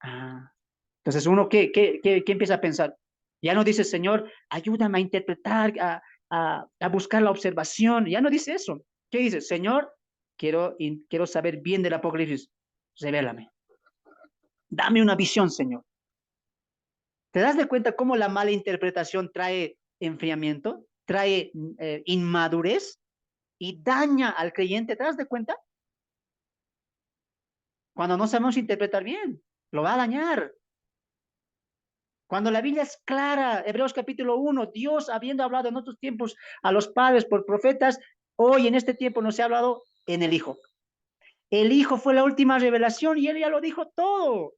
Ah, entonces uno, ¿qué empieza a pensar? Ya no dice, Señor, ayúdame a interpretar, a buscar la observación. Ya no dice eso. ¿Qué dice? Señor, quiero saber bien del Apocalipsis. Revélame. Dame una visión, Señor. ¿Te das de cuenta cómo la mala interpretación trae enfriamiento, trae inmadurez y daña al creyente? ¿Te das de cuenta? Cuando no sabemos interpretar bien, lo va a dañar. Cuando la Biblia es clara, Hebreos capítulo 1, Dios habiendo hablado en otros tiempos a los padres por profetas, hoy en este tiempo nos ha hablado en el Hijo. El Hijo fue la última revelación y Él ya lo dijo todo.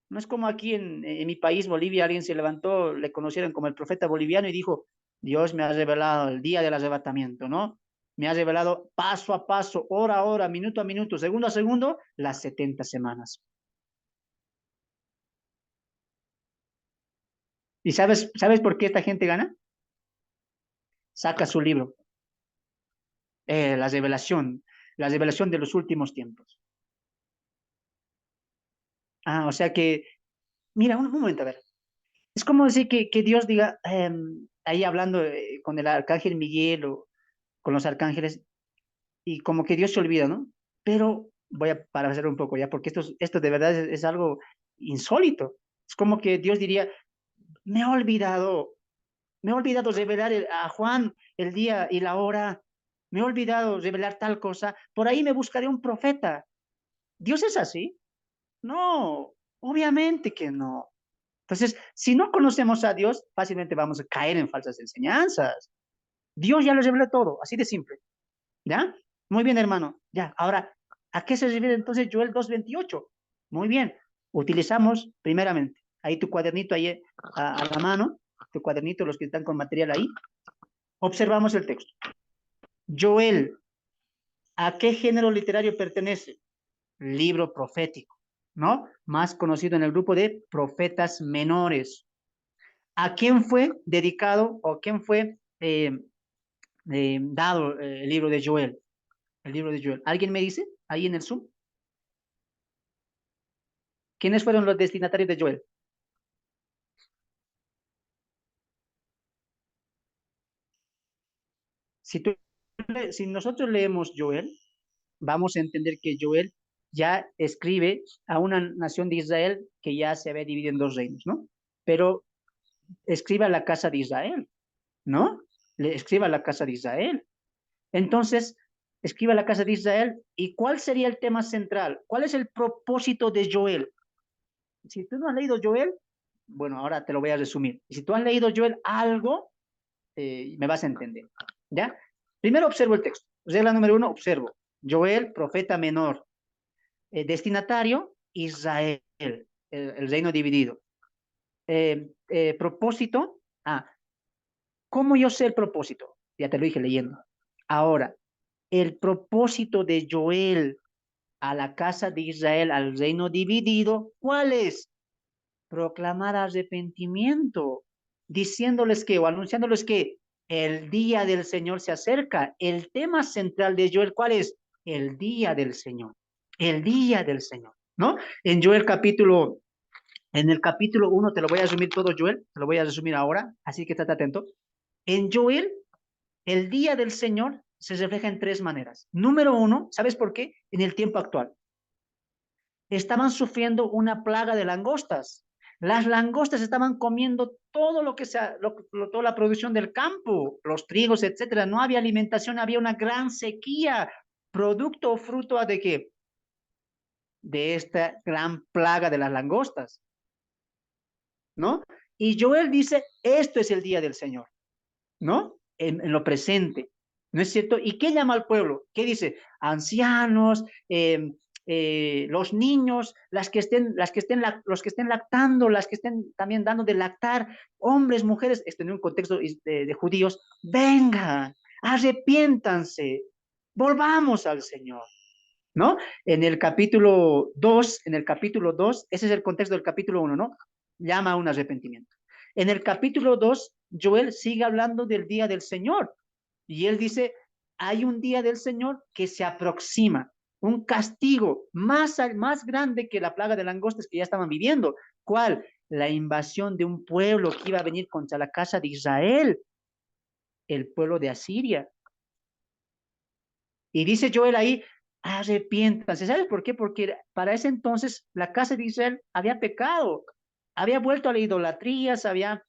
No es como aquí en mi país, Bolivia, alguien se levantó, le conocieron como el profeta boliviano y dijo, Dios me ha revelado el día del arrebatamiento, ¿no? Me ha revelado paso a paso, hora a hora, minuto a minuto, segundo a segundo, las 70 semanas. ¿Y sabes por qué esta gente gana? Saca su libro, la revelación de los últimos tiempos. Ah, o sea que, mira, un momento, a ver. Es como decir que Dios diga, ahí hablando con el arcángel Miguel o con los arcángeles, y como que Dios se olvida, ¿no? Pero voy a parafrasear un poco ya, porque esto de verdad es algo insólito. Es como que Dios diría, me he olvidado, me he olvidado revelar a Juan el día y la hora, me he olvidado revelar tal cosa, por ahí me buscaré un profeta. ¿Dios es así? No, obviamente que no. Entonces, si no conocemos a Dios, fácilmente vamos a caer en falsas enseñanzas. Dios ya lo reveló todo, así de simple. ¿Ya? Muy bien, hermano. Ya, ahora, ¿a qué se refiere entonces Joel 2:28? Muy bien. Utilizamos primeramente, ahí tu cuadernito ahí a la mano, tu cuadernito, los que están con material ahí. Observamos el texto. Joel, ¿a qué género literario pertenece? Libro profético, ¿no? Más conocido en el grupo de profetas menores. ¿A quién fue dedicado o quién fue dado el libro de Joel? El libro de Joel. ¿Alguien me dice ahí en el Zoom? ¿Quiénes fueron los destinatarios de Joel? Si, si nosotros leemos Joel, vamos a entender que Joel ya escribe a una nación de Israel que ya se había dividido en dos reinos, ¿no? Pero escribe a la casa de Israel, ¿no? Le escribe a la casa de Israel. Entonces, escribe a la casa de Israel. ¿Y cuál sería el tema central? ¿Cuál es el propósito de Joel? Si tú no has leído Joel, bueno, ahora te lo voy a resumir. Si tú has leído Joel algo, me vas a entender. ¿Ya? Primero observo el texto. Regla número 1, observo. Joel, profeta menor. Destinatario, Israel, el reino dividido. Propósito, ¿cómo yo sé el propósito? Ya te lo dije leyendo. Ahora, el propósito de Joel a la casa de Israel, al reino dividido, ¿cuál es? Proclamar arrepentimiento, diciéndoles que, o anunciándoles que el día del Señor se acerca. El tema central de Joel, ¿cuál es? El día del Señor. El día del Señor, ¿no? En Joel capítulo, en el capítulo 1, te lo voy a resumir todo, Joel, te lo voy a resumir ahora, así que estate atento. En Joel, el día del Señor se refleja en tres maneras. Número 1, ¿sabes por qué? En el tiempo actual estaban sufriendo una plaga de langostas. Las langostas estaban comiendo todo lo que sea, toda la producción del campo, los trigos, etcétera. No había alimentación, había una gran sequía, producto o fruto de qué? De esta gran plaga de las langostas, ¿no? Y Joel dice, esto es el día del Señor, ¿no? En lo presente, ¿no es cierto? ¿Y qué llama al pueblo? ¿Qué dice? Ancianos, los niños, los que estén lactando, las que estén también dando de lactar, hombres, mujeres, en un contexto de judíos, vengan, arrepiéntanse, volvamos al Señor, ¿no? En el capítulo 2, ese es el contexto del capítulo 1, ¿no? Llama a un arrepentimiento. En el capítulo 2, Joel sigue hablando del día del Señor y él dice, hay un día del Señor que se aproxima, un castigo más grande que la plaga de langostas que ya estaban viviendo. ¿Cuál? La invasión de un pueblo que iba a venir contra la casa de Israel, el pueblo de Asiria. Y dice Joel ahí, arrepiéntanse. ¿Sabes por qué? Porque para ese entonces la casa de Israel había pecado, había vuelto a la idolatría, se había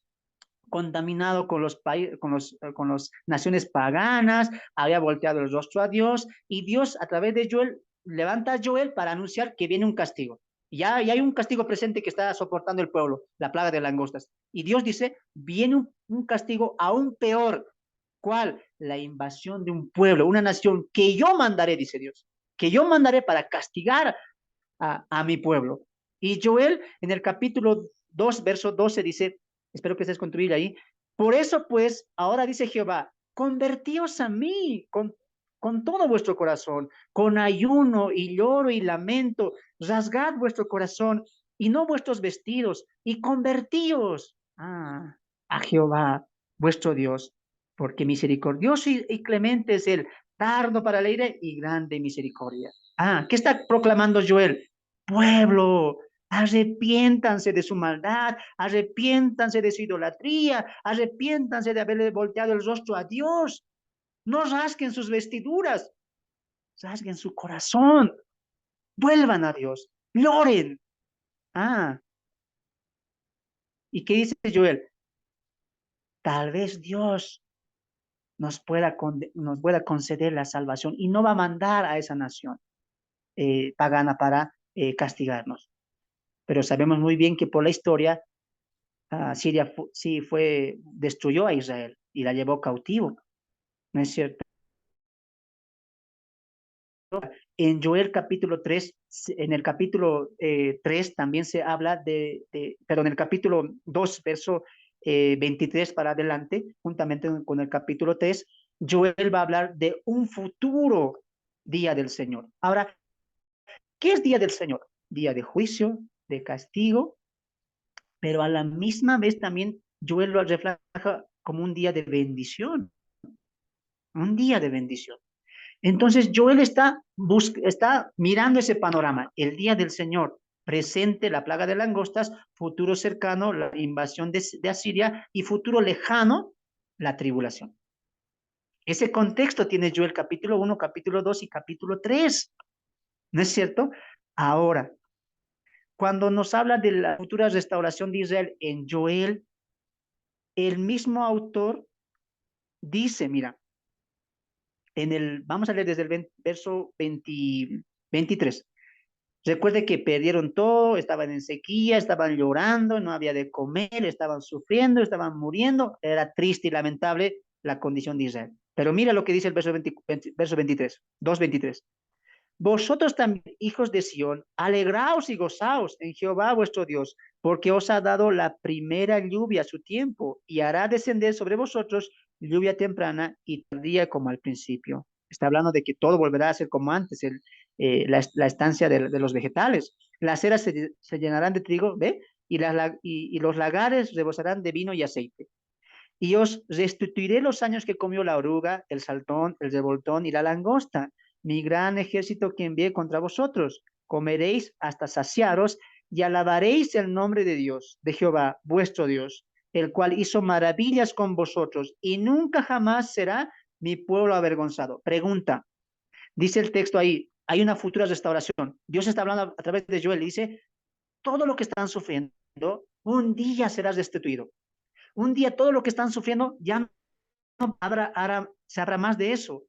contaminado con las naciones paganas, había volteado el rostro a Dios, y Dios a través de Joel levanta a Joel para anunciar que viene un castigo. Ya hay un castigo presente que está soportando el pueblo, la plaga de langostas. Y Dios dice, viene un castigo aún peor. ¿Cuál? La invasión de un pueblo, una nación que yo mandaré, dice Dios, que yo mandaré para castigar a mi pueblo. Y Joel en el capítulo 2, verso 12 dice, espero que estés construido ahí, por eso pues, ahora dice Jehová, convertíos a mí con todo vuestro corazón, con ayuno y lloro y lamento, rasgad vuestro corazón y no vuestros vestidos, y convertíos a Jehová, vuestro Dios, porque misericordioso y clemente es él, tardo para la ira y grande misericordia. ¿Qué está proclamando Joel? Pueblo, arrepiéntanse de su maldad, arrepiéntanse de su idolatría, arrepiéntanse de haberle volteado el rostro a Dios. No rasguen sus vestiduras, rasguen su corazón, vuelvan a Dios, lloren. Ah, ¿Y qué dice Joel? Tal vez Dios nos pueda conceder la salvación y no va a mandar a esa nación pagana para castigarnos. Pero sabemos muy bien que por la historia Siria sí destruyó a Israel y la llevó cautivo, ¿no es cierto? En Joel capítulo 3, en el capítulo 3 también se habla perdón, en el capítulo 2, verso 23 para adelante, juntamente con el capítulo 3, Joel va a hablar de un futuro día del Señor. Ahora, ¿qué es día del Señor? Día de juicio, de castigo, pero a la misma vez también Joel lo refleja como un día de bendición, un día de bendición. Entonces Joel está mirando ese panorama, el día del Señor, presente la plaga de langostas, futuro cercano la invasión de Asiria y futuro lejano la tribulación. Ese contexto tiene Joel capítulo 1, capítulo 2 y capítulo 3, ¿no es cierto? Ahora, cuando nos habla de la futura restauración de Israel en Joel, el mismo autor dice, mira, vamos a leer desde el verso 23. Recuerde que perdieron todo, estaban en sequía, estaban llorando, no había de comer, estaban sufriendo, estaban muriendo. Era triste y lamentable la condición de Israel. Pero mira lo que dice el verso 23, 2:23. Vosotros también, hijos de Sión, alegraos y gozaos en Jehová vuestro Dios, porque os ha dado la primera lluvia a su tiempo, y hará descender sobre vosotros lluvia temprana y tardía como al principio. Está hablando de que todo volverá a ser como antes, la estancia de los vegetales. Las eras se llenarán de trigo, ¿ve? Y los lagares rebosarán de vino y aceite. Y os restituiré los años que comió la oruga, el saltón, el revoltón y la langosta, mi gran ejército que envié contra vosotros. Comeréis hasta saciaros y alabaréis el nombre de Dios, de Jehová, vuestro Dios, el cual hizo maravillas con vosotros y nunca jamás será mi pueblo avergonzado. Pregunta, dice el texto ahí, hay una futura restauración. Dios está hablando a través de Joel y dice, todo lo que están sufriendo, un día serás destituido. Un día todo lo que están sufriendo ya no se hará más de eso.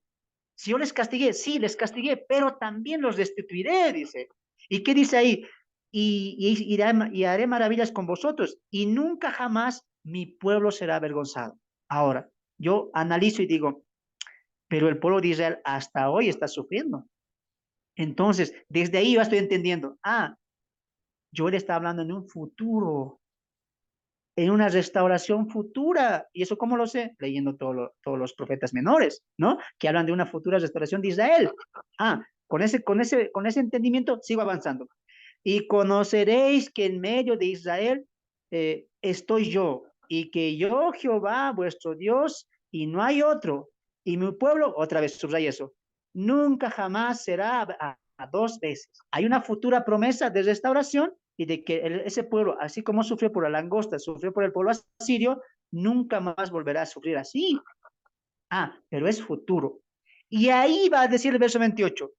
Si yo les castigué, sí, les castigué, pero también los destituiré, dice. ¿Y qué dice ahí? Y haré maravillas con vosotros, y nunca jamás mi pueblo será avergonzado. Ahora, yo analizo y digo, pero el pueblo de Israel hasta hoy está sufriendo. Entonces, desde ahí yo estoy entendiendo, Joel está hablando en un futuro, en una restauración futura. ¿Y eso cómo lo sé? Leyendo todos los profetas menores, ¿no? Que hablan de una futura restauración de Israel. Con ese entendimiento sigo avanzando. Y conoceréis que en medio de Israel estoy yo, y que yo, Jehová, vuestro Dios, y no hay otro. Y mi pueblo, otra vez subraya eso, nunca jamás será a dos veces. Hay una futura promesa de restauración y de que ese pueblo, así como sufrió por la langosta, sufrió por el pueblo asirio, nunca más volverá a sufrir así. Pero es futuro. Y ahí va a decir el verso 28.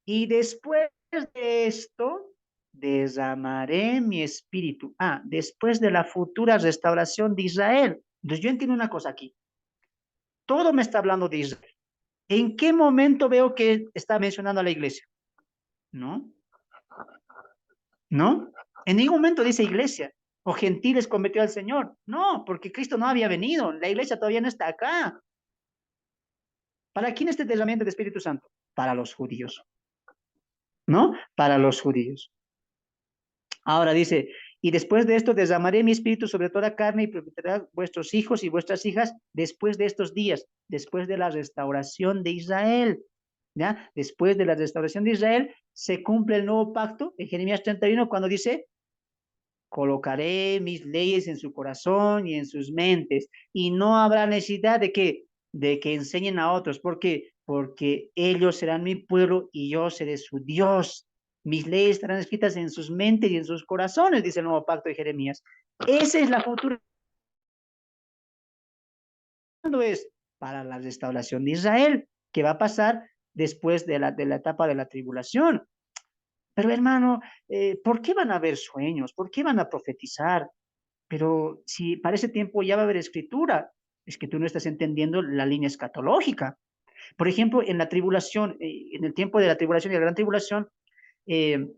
Y después de esto, derramaré mi espíritu. Después de la futura restauración de Israel. Entonces yo entiendo una cosa aquí. Todo me está hablando de Israel. ¿En qué momento veo que está mencionando a la iglesia? ¿No? ¿No? En ningún momento dice iglesia o gentiles convirtió al Señor. No, porque Cristo no había venido. La iglesia todavía no está acá. ¿Para quién este derramamiento del Espíritu Santo? Para los judíos. ¿No? Para los judíos. Ahora dice, y después de esto derramaré mi espíritu sobre toda carne y profetizarán vuestros hijos y vuestras hijas después de estos días, después de la restauración de Israel. ¿Ya? Después de la restauración de Israel se cumple el nuevo pacto en Jeremías 31 cuando dice, colocaré mis leyes en su corazón y en sus mentes, y no habrá necesidad de que enseñen a otros, porque ellos serán mi pueblo y yo seré su Dios. Mis leyes estarán escritas en sus mentes y en sus corazones, dice el nuevo pacto de Jeremías. Esa es la futura, es para la restauración de Israel, que va a pasar después de la etapa de la tribulación. Pero hermano, ¿por qué van a haber sueños? ¿Por qué van a profetizar? Pero si para ese tiempo ya va a haber escritura, es que tú no estás entendiendo la línea escatológica. Por ejemplo, en la tribulación, en el tiempo de la tribulación y la gran tribulación,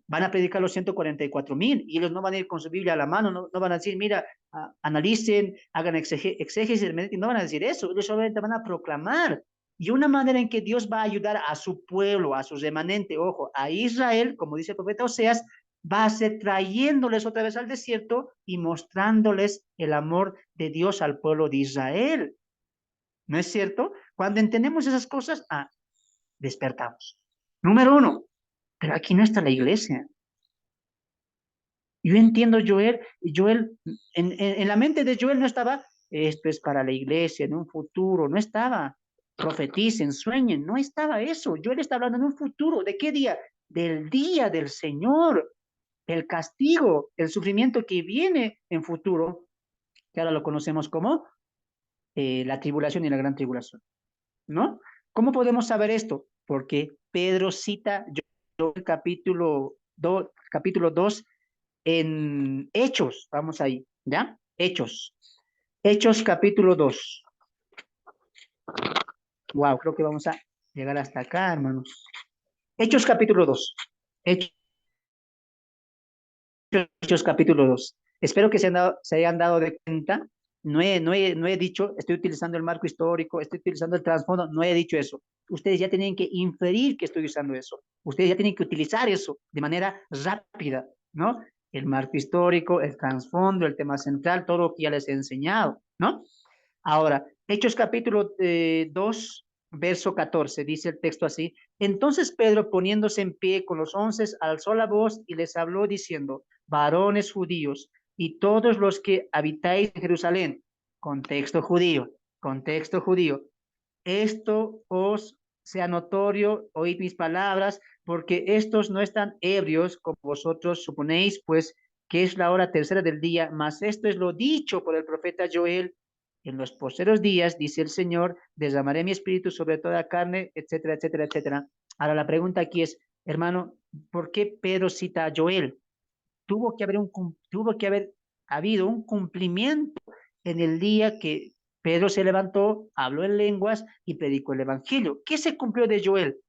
van a predicar los 144,000 y ellos no van a ir con su Biblia a la mano, no van a decir, mira, analicen, hagan exégesis, no van a decir eso, ellos solamente van a proclamar. Y una manera en que Dios va a ayudar a su pueblo, a su remanente, ojo, a Israel, como dice el profeta Oseas, va a ser trayéndoles otra vez al desierto y mostrándoles el amor de Dios al pueblo de Israel. ¿No es cierto? Cuando entendemos esas cosas, despertamos. Número uno, pero aquí no está la iglesia. Yo entiendo Joel, en la mente de Joel no estaba, esto es para la iglesia en un futuro, no estaba, profeticen, sueñen, no estaba eso. Joel está hablando en un futuro, ¿de qué día? Del día del Señor, el castigo, el sufrimiento que viene en futuro, que ahora lo conocemos como la tribulación y la gran tribulación, ¿no? ¿Cómo podemos saber esto? Porque Pedro cita Joel capítulo 2 en Hechos, vamos ahí, ¿ya? Hechos capítulo 2. Wow, creo que vamos a llegar hasta acá, hermanos. Hechos capítulo 2. Hechos capítulo 2. Espero que se hayan dado de cuenta. No he dicho, estoy utilizando el marco histórico, estoy utilizando el trasfondo, no he dicho eso. Ustedes ya tienen que inferir que estoy usando eso. Ustedes ya tienen que utilizar eso de manera rápida, ¿no? El marco histórico, el trasfondo, el tema central, todo lo que ya les he enseñado, ¿no? Ahora, Hechos capítulo 2, verso 14, dice el texto así. Entonces Pedro, poniéndose en pie con los 11, alzó la voz y les habló diciendo, varones judíos y todos los que habitáis en Jerusalén, contexto judío, esto os sea notorio, oíd mis palabras, porque estos no están ebrios como vosotros suponéis, pues que es la hora tercera del día, mas esto es lo dicho por el profeta Joel. En los postreros días, dice el Señor, derramaré mi espíritu sobre toda carne, etcétera, etcétera, etcétera. Ahora la pregunta aquí es, hermano, ¿por qué Pedro cita a Joel? Tuvo que haber habido un cumplimiento en el día que Pedro se levantó, habló en lenguas y predicó el evangelio. ¿Qué se cumplió de Joel?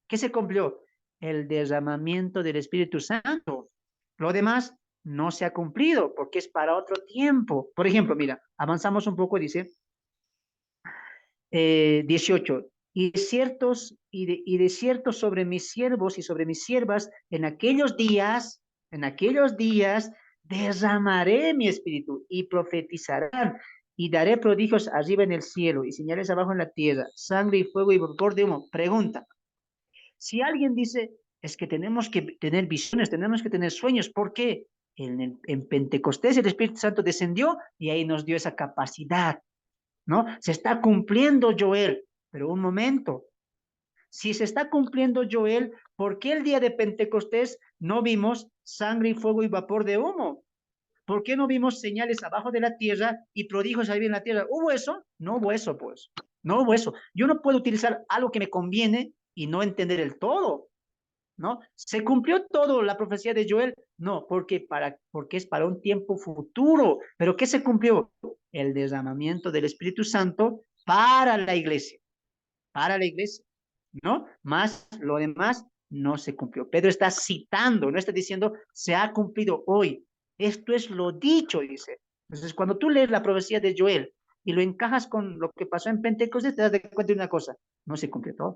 ¿Qué se cumplió? El derramamiento del Espíritu Santo. Lo demás no se ha cumplido porque es para otro tiempo. Por ejemplo, mira, avanzamos un poco, dice 18. y de cierto sobre mis siervos y sobre mis siervas en aquellos días derramaré mi espíritu y profetizarán y daré prodigios arriba en el cielo y señales abajo en la tierra, sangre y fuego y vapor de humo. Pregunta, si alguien dice, es que tenemos que tener visiones, tenemos que tener sueños, ¿por qué? En Pentecostés el Espíritu Santo descendió y ahí nos dio esa capacidad, ¿no? Se está cumpliendo, Joel, pero un momento, si se está cumpliendo, Joel, ¿por qué el día de Pentecostés no vimos sangre y fuego y vapor de humo? ¿Por qué no vimos señales abajo de la tierra y prodigios ahí en la tierra? ¿Hubo eso? No hubo eso, pues. No hubo eso. Yo no puedo utilizar algo que me conviene y no entender el todo, ¿no? ¿Se cumplió todo la profecía de Joel? No, porque es para un tiempo futuro. ¿Pero qué se cumplió? El derramamiento del Espíritu Santo para la iglesia, ¿no? Más lo demás no se cumplió. Pedro está citando, no está diciendo se ha cumplido hoy. Esto es lo dicho, dice. Entonces, cuando tú lees la profecía de Joel y lo encajas con lo que pasó en Pentecostés, te das de cuenta de una cosa, no se cumplió todo,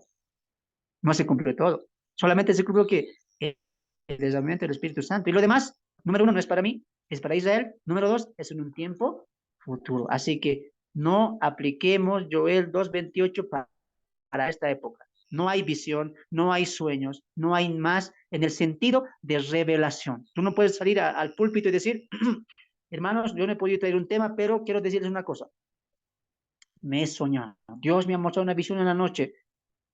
no se cumplió todo. Solamente se cumplió que el desarrollo del Espíritu Santo. Y lo demás, número uno, no es para mí, es para Israel. Número dos, es en un tiempo futuro. Así que no apliquemos Joel 2:28 para esta época. No hay visión, no hay sueños, no hay más en el sentido de revelación. Tú no puedes salir al púlpito y decir, hermanos, yo no he podido traer un tema, pero quiero decirles una cosa. Me he soñado. Dios me ha mostrado una visión en la noche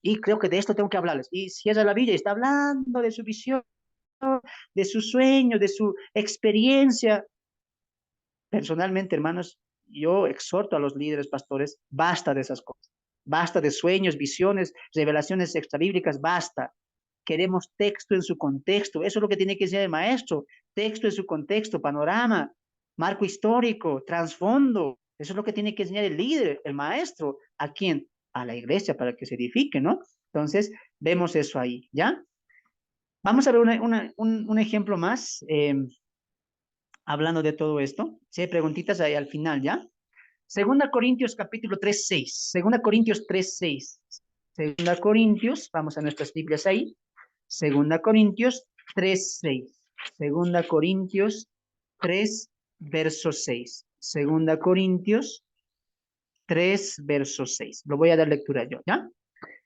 y creo que de esto tengo que hablarles. Y si es la Biblia, está hablando de su visión, de su sueño, de su experiencia. Personalmente, hermanos, yo exhorto a los líderes pastores, basta de esas cosas. Basta de sueños, visiones, revelaciones extrabíblicas, basta. Queremos texto en su contexto. Eso es lo que tiene que ser el maestro. Texto en su contexto, panorama, marco histórico, trasfondo. Eso es lo que tiene que enseñar el líder, el maestro. ¿A quién? A la iglesia para que se edifique, ¿no? Entonces, vemos eso ahí, ¿ya? Vamos a ver un ejemplo más, hablando de todo esto. Si hay preguntitas ahí al final, ¿ya? Segunda Corintios capítulo 3:6. Segunda Corintios 3:6. Segunda Corintios, vamos a nuestras Biblias ahí. Segunda Corintios 3:6. Segunda Corintios 3, verso 6. Segunda Corintios 3, verso 6. Lo voy a dar lectura yo, ¿ya?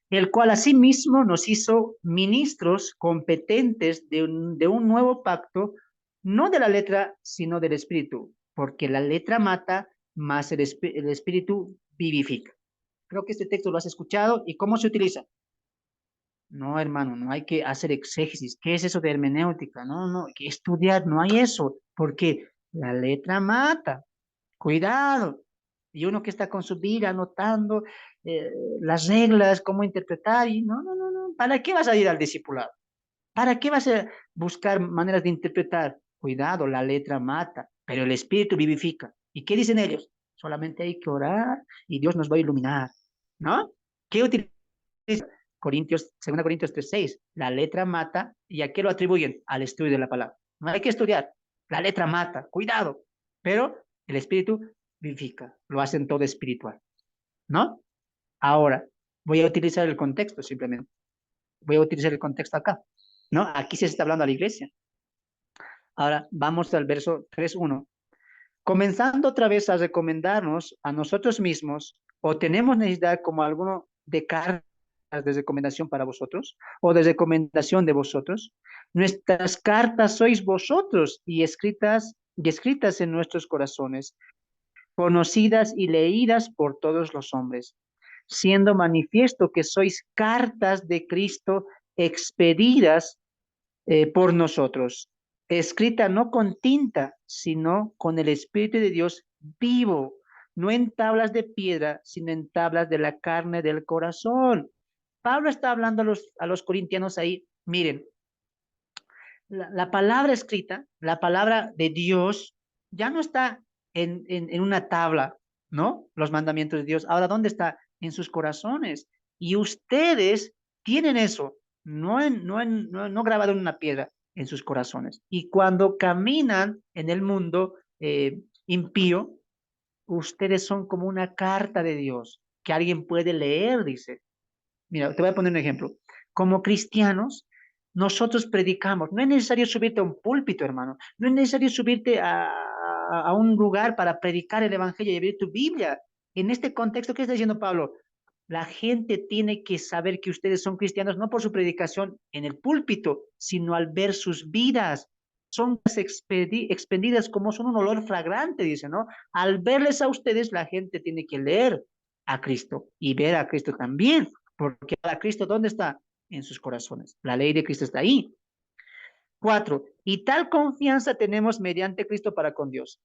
El cual asimismo nos hizo ministros competentes de un nuevo pacto, no de la letra, sino del espíritu, porque la letra mata, más el espíritu vivifica. Creo que este texto lo has escuchado. ¿Y cómo se utiliza? No, hermano, no hay que hacer exégesis. ¿Qué es eso de hermenéutica? No, no, hay que estudiar, no hay eso, porque la letra mata. Cuidado. Y uno que está con su Biblia anotando eh, las reglas, cómo interpretar, y no, no, no, no. ¿Para qué vas a ir al discipulado? ¿Para qué vas a buscar maneras de interpretar? Cuidado, la letra mata, pero el espíritu vivifica. ¿Y qué dicen ellos? Solamente hay que orar y Dios nos va a iluminar, ¿no? ¿Qué utiliza Corintios, 2 Corintios 3:6? La letra mata, ¿y a qué lo atribuyen? Al estudio de la palabra. No hay que estudiar. La letra mata, cuidado, pero el espíritu vivifica, lo hacen todo espiritual, ¿no? Ahora, voy a utilizar el contexto simplemente. Voy a utilizar el contexto acá, ¿no? Aquí se está hablando a la iglesia. Ahora, vamos al verso 3:1. Comenzando otra vez a recomendarnos a nosotros mismos, o tenemos necesidad como alguno de cartas de recomendación para vosotros, o de recomendación de vosotros. Nuestras cartas sois vosotros y escritas en nuestros corazones, conocidas y leídas por todos los hombres, siendo manifiesto que sois cartas de Cristo expedidas por nosotros, escrita no con tinta, sino con el Espíritu de Dios vivo, no en tablas de piedra, sino en tablas de la carne del corazón. Pablo está hablando a los corintianos ahí, miren, la palabra escrita, la palabra de Dios, ya no está en una tabla, ¿no? Los mandamientos de Dios. Ahora, ¿dónde está? En sus corazones. Y ustedes tienen eso, no grabado en una piedra, en sus corazones. Y cuando caminan en el mundo impío, ustedes son como una carta de Dios que alguien puede leer, dice. Mira, te voy a poner un ejemplo. Como cristianos, nosotros predicamos. No es necesario subirte a un púlpito, hermano. No es necesario subirte a un lugar para predicar el evangelio y abrir tu Biblia. En este contexto, ¿qué está diciendo Pablo? La gente tiene que saber que ustedes son cristianos no por su predicación en el púlpito, sino al ver sus vidas. Son expendidas como son un olor fragrante, dice, ¿no? Al verles a ustedes, la gente tiene que leer a Cristo y ver a Cristo también, porque a Cristo, ¿dónde está? En sus corazones. La ley de Cristo está ahí. 4. Y tal confianza tenemos mediante Cristo para con Dios.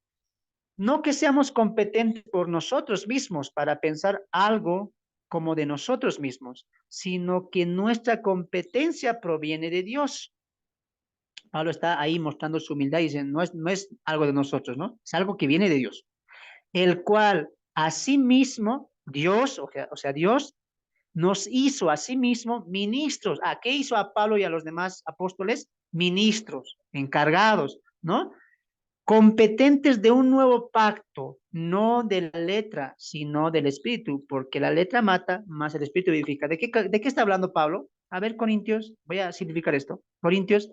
No que seamos competentes por nosotros mismos para pensar algo como de nosotros mismos, sino que nuestra competencia proviene de Dios. Pablo está ahí mostrando su humildad y dice, no es algo de nosotros, ¿no? Es algo que viene de Dios, el cual asimismo, Dios, o sea, Dios nos hizo a sí mismo ministros. ¿A qué hizo a Pablo y a los demás apóstoles? Ministros, encargados, ¿no? Competentes de un nuevo pacto, no de la letra, sino del espíritu, porque la letra mata, más el espíritu vivifica. ¿De qué está hablando Pablo? A ver, Corintios, voy a simplificar esto. Corintios,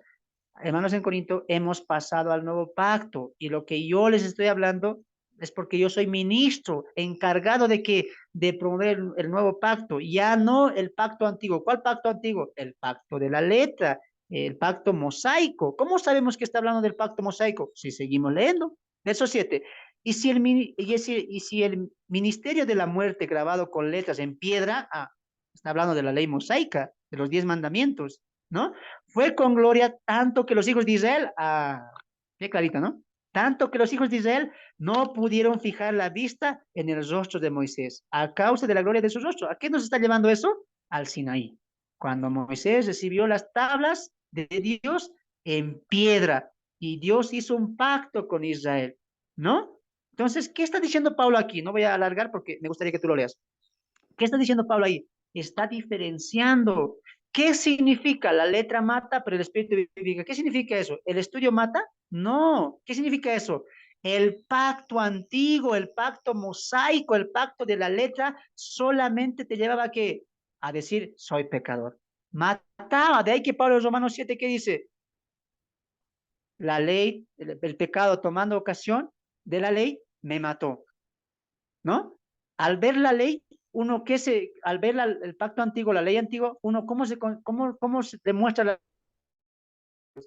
hermanos en Corinto, hemos pasado al nuevo pacto y lo que yo les estoy hablando es porque yo soy ministro encargado de promover el nuevo pacto, ya no el pacto antiguo. ¿Cuál pacto antiguo? El pacto de la letra, el pacto mosaico. ¿Cómo sabemos que está hablando del pacto mosaico? Si seguimos leyendo. Verso 7. Y si el ministerio de la muerte grabado con letras en piedra, está hablando de la ley mosaica, de los 10 mandamientos, ¿no? Fue con gloria tanto que los hijos de Israel, qué clarita, ¿no? Tanto que los hijos de Israel no pudieron fijar la vista en el rostro de Moisés a causa de la gloria de su rostro. ¿A qué nos está llevando eso? Al Sinaí. Cuando Moisés recibió las tablas de Dios en piedra y Dios hizo un pacto con Israel, ¿no? Entonces, ¿qué está diciendo Pablo aquí? No voy a alargar porque me gustaría que tú lo leas. ¿Qué está diciendo Pablo ahí? Está diferenciando. ¿Qué significa? La letra mata, pero el espíritu vivifica. ¿Qué significa eso? ¿El estudio mata? No. ¿Qué significa eso? El pacto antiguo, el pacto mosaico, el pacto de la letra, solamente te llevaba a decir, soy pecador. Mataba. De ahí que Pablo en Romanos 7, ¿qué dice? La ley, el pecado tomando ocasión de la ley, me mató. ¿No? Al ver la ley, al ver el pacto antiguo, la ley antigua, uno, ¿cómo se demuestra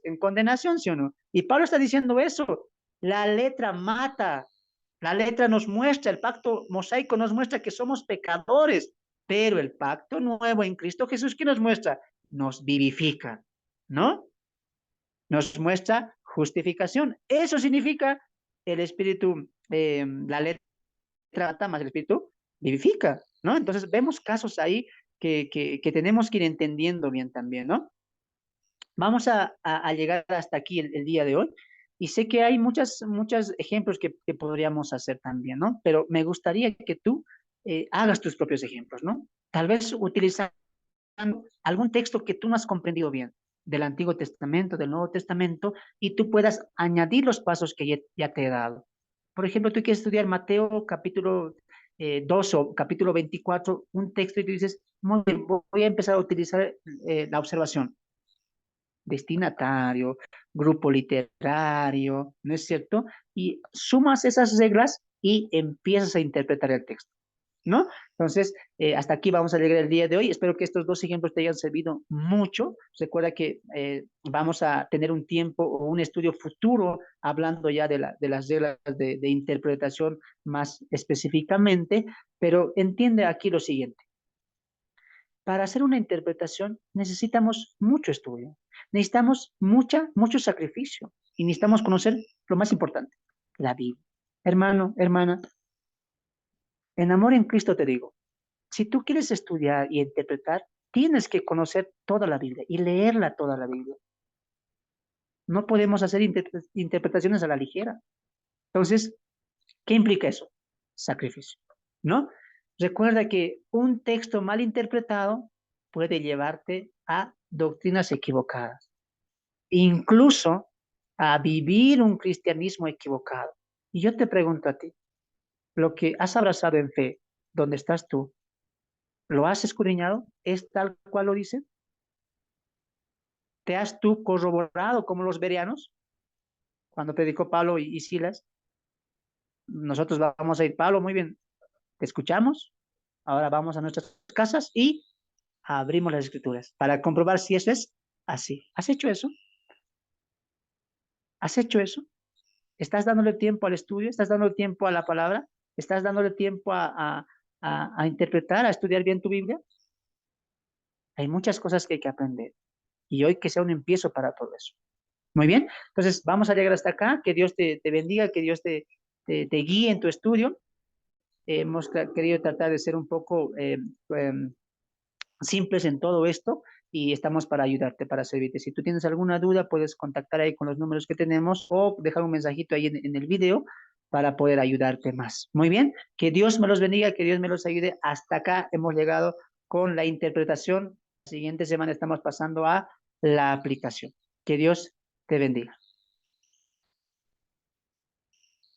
en condenación, sí o no? Y Pablo está diciendo eso. La letra mata, la letra nos muestra, el pacto mosaico nos muestra que somos pecadores, pero el pacto nuevo en Cristo Jesús, ¿qué nos muestra? Nos vivifica, ¿no? Nos muestra justificación. Eso significa el espíritu, la letra trata, más el espíritu vivifica, ¿no? Entonces vemos casos ahí que tenemos que ir entendiendo bien también, ¿no? Vamos a llegar hasta aquí el día de hoy y sé que hay muchos ejemplos que podríamos hacer también, ¿no? Pero me gustaría que tú hagas tus propios ejemplos, ¿no? Tal vez utilizando algún texto que tú no has comprendido bien del Antiguo Testamento, del Nuevo Testamento, y tú puedas añadir los pasos que ya te he dado. Por ejemplo, tú quieres estudiar Mateo capítulo 2 o capítulo 24, un texto y tú dices, muy bien, voy a empezar a utilizar la observación. Destinatario, grupo literario, ¿no es cierto? Y sumas esas reglas y empiezas a interpretar el texto, ¿no? Entonces, hasta aquí vamos a llegar el día de hoy. Espero que estos dos ejemplos te hayan servido mucho. Recuerda que vamos a tener un tiempo o un estudio futuro hablando ya de las reglas de interpretación más específicamente, pero entiende aquí lo siguiente. Para hacer una interpretación necesitamos mucho estudio, necesitamos mucho sacrificio y necesitamos conocer lo más importante, la Biblia. Hermano, hermana, en amor en Cristo te digo, si tú quieres estudiar y interpretar, tienes que conocer toda la Biblia y leerla toda la Biblia. No podemos hacer interpretaciones a la ligera. Entonces, ¿qué implica eso? Sacrificio, ¿no? Recuerda que un texto mal interpretado puede llevarte a doctrinas equivocadas, incluso a vivir un cristianismo equivocado. Y yo te pregunto a ti, lo que has abrazado en fe, ¿dónde estás tú? ¿Lo has escudriñado? ¿Es tal cual lo dice? ¿Te has tú corroborado como los bereanos? Cuando predicó Pablo y Silas, nosotros vamos a ir, Pablo, muy bien, te escuchamos, ahora vamos a nuestras casas y abrimos las escrituras para comprobar si eso es así. ¿Has hecho eso? ¿Has hecho eso? ¿Estás dándole tiempo al estudio? ¿Estás dándole tiempo a la palabra? ¿Estás dándole tiempo a interpretar, a estudiar bien tu Biblia? Hay muchas cosas que hay que aprender y hoy que sea un empiezo para todo eso. Muy bien, entonces vamos a llegar hasta acá, que Dios te bendiga, que Dios te guíe en tu estudio. Hemos querido tratar de ser un poco simples en todo esto y estamos para ayudarte, para servirte. Si tú tienes alguna duda, puedes contactar ahí con los números que tenemos o dejar un mensajito ahí en el video para poder ayudarte más. Muy bien, que Dios me los bendiga, que Dios me los ayude. Hasta acá hemos llegado con la interpretación. La siguiente semana estamos pasando a la aplicación. Que Dios te bendiga.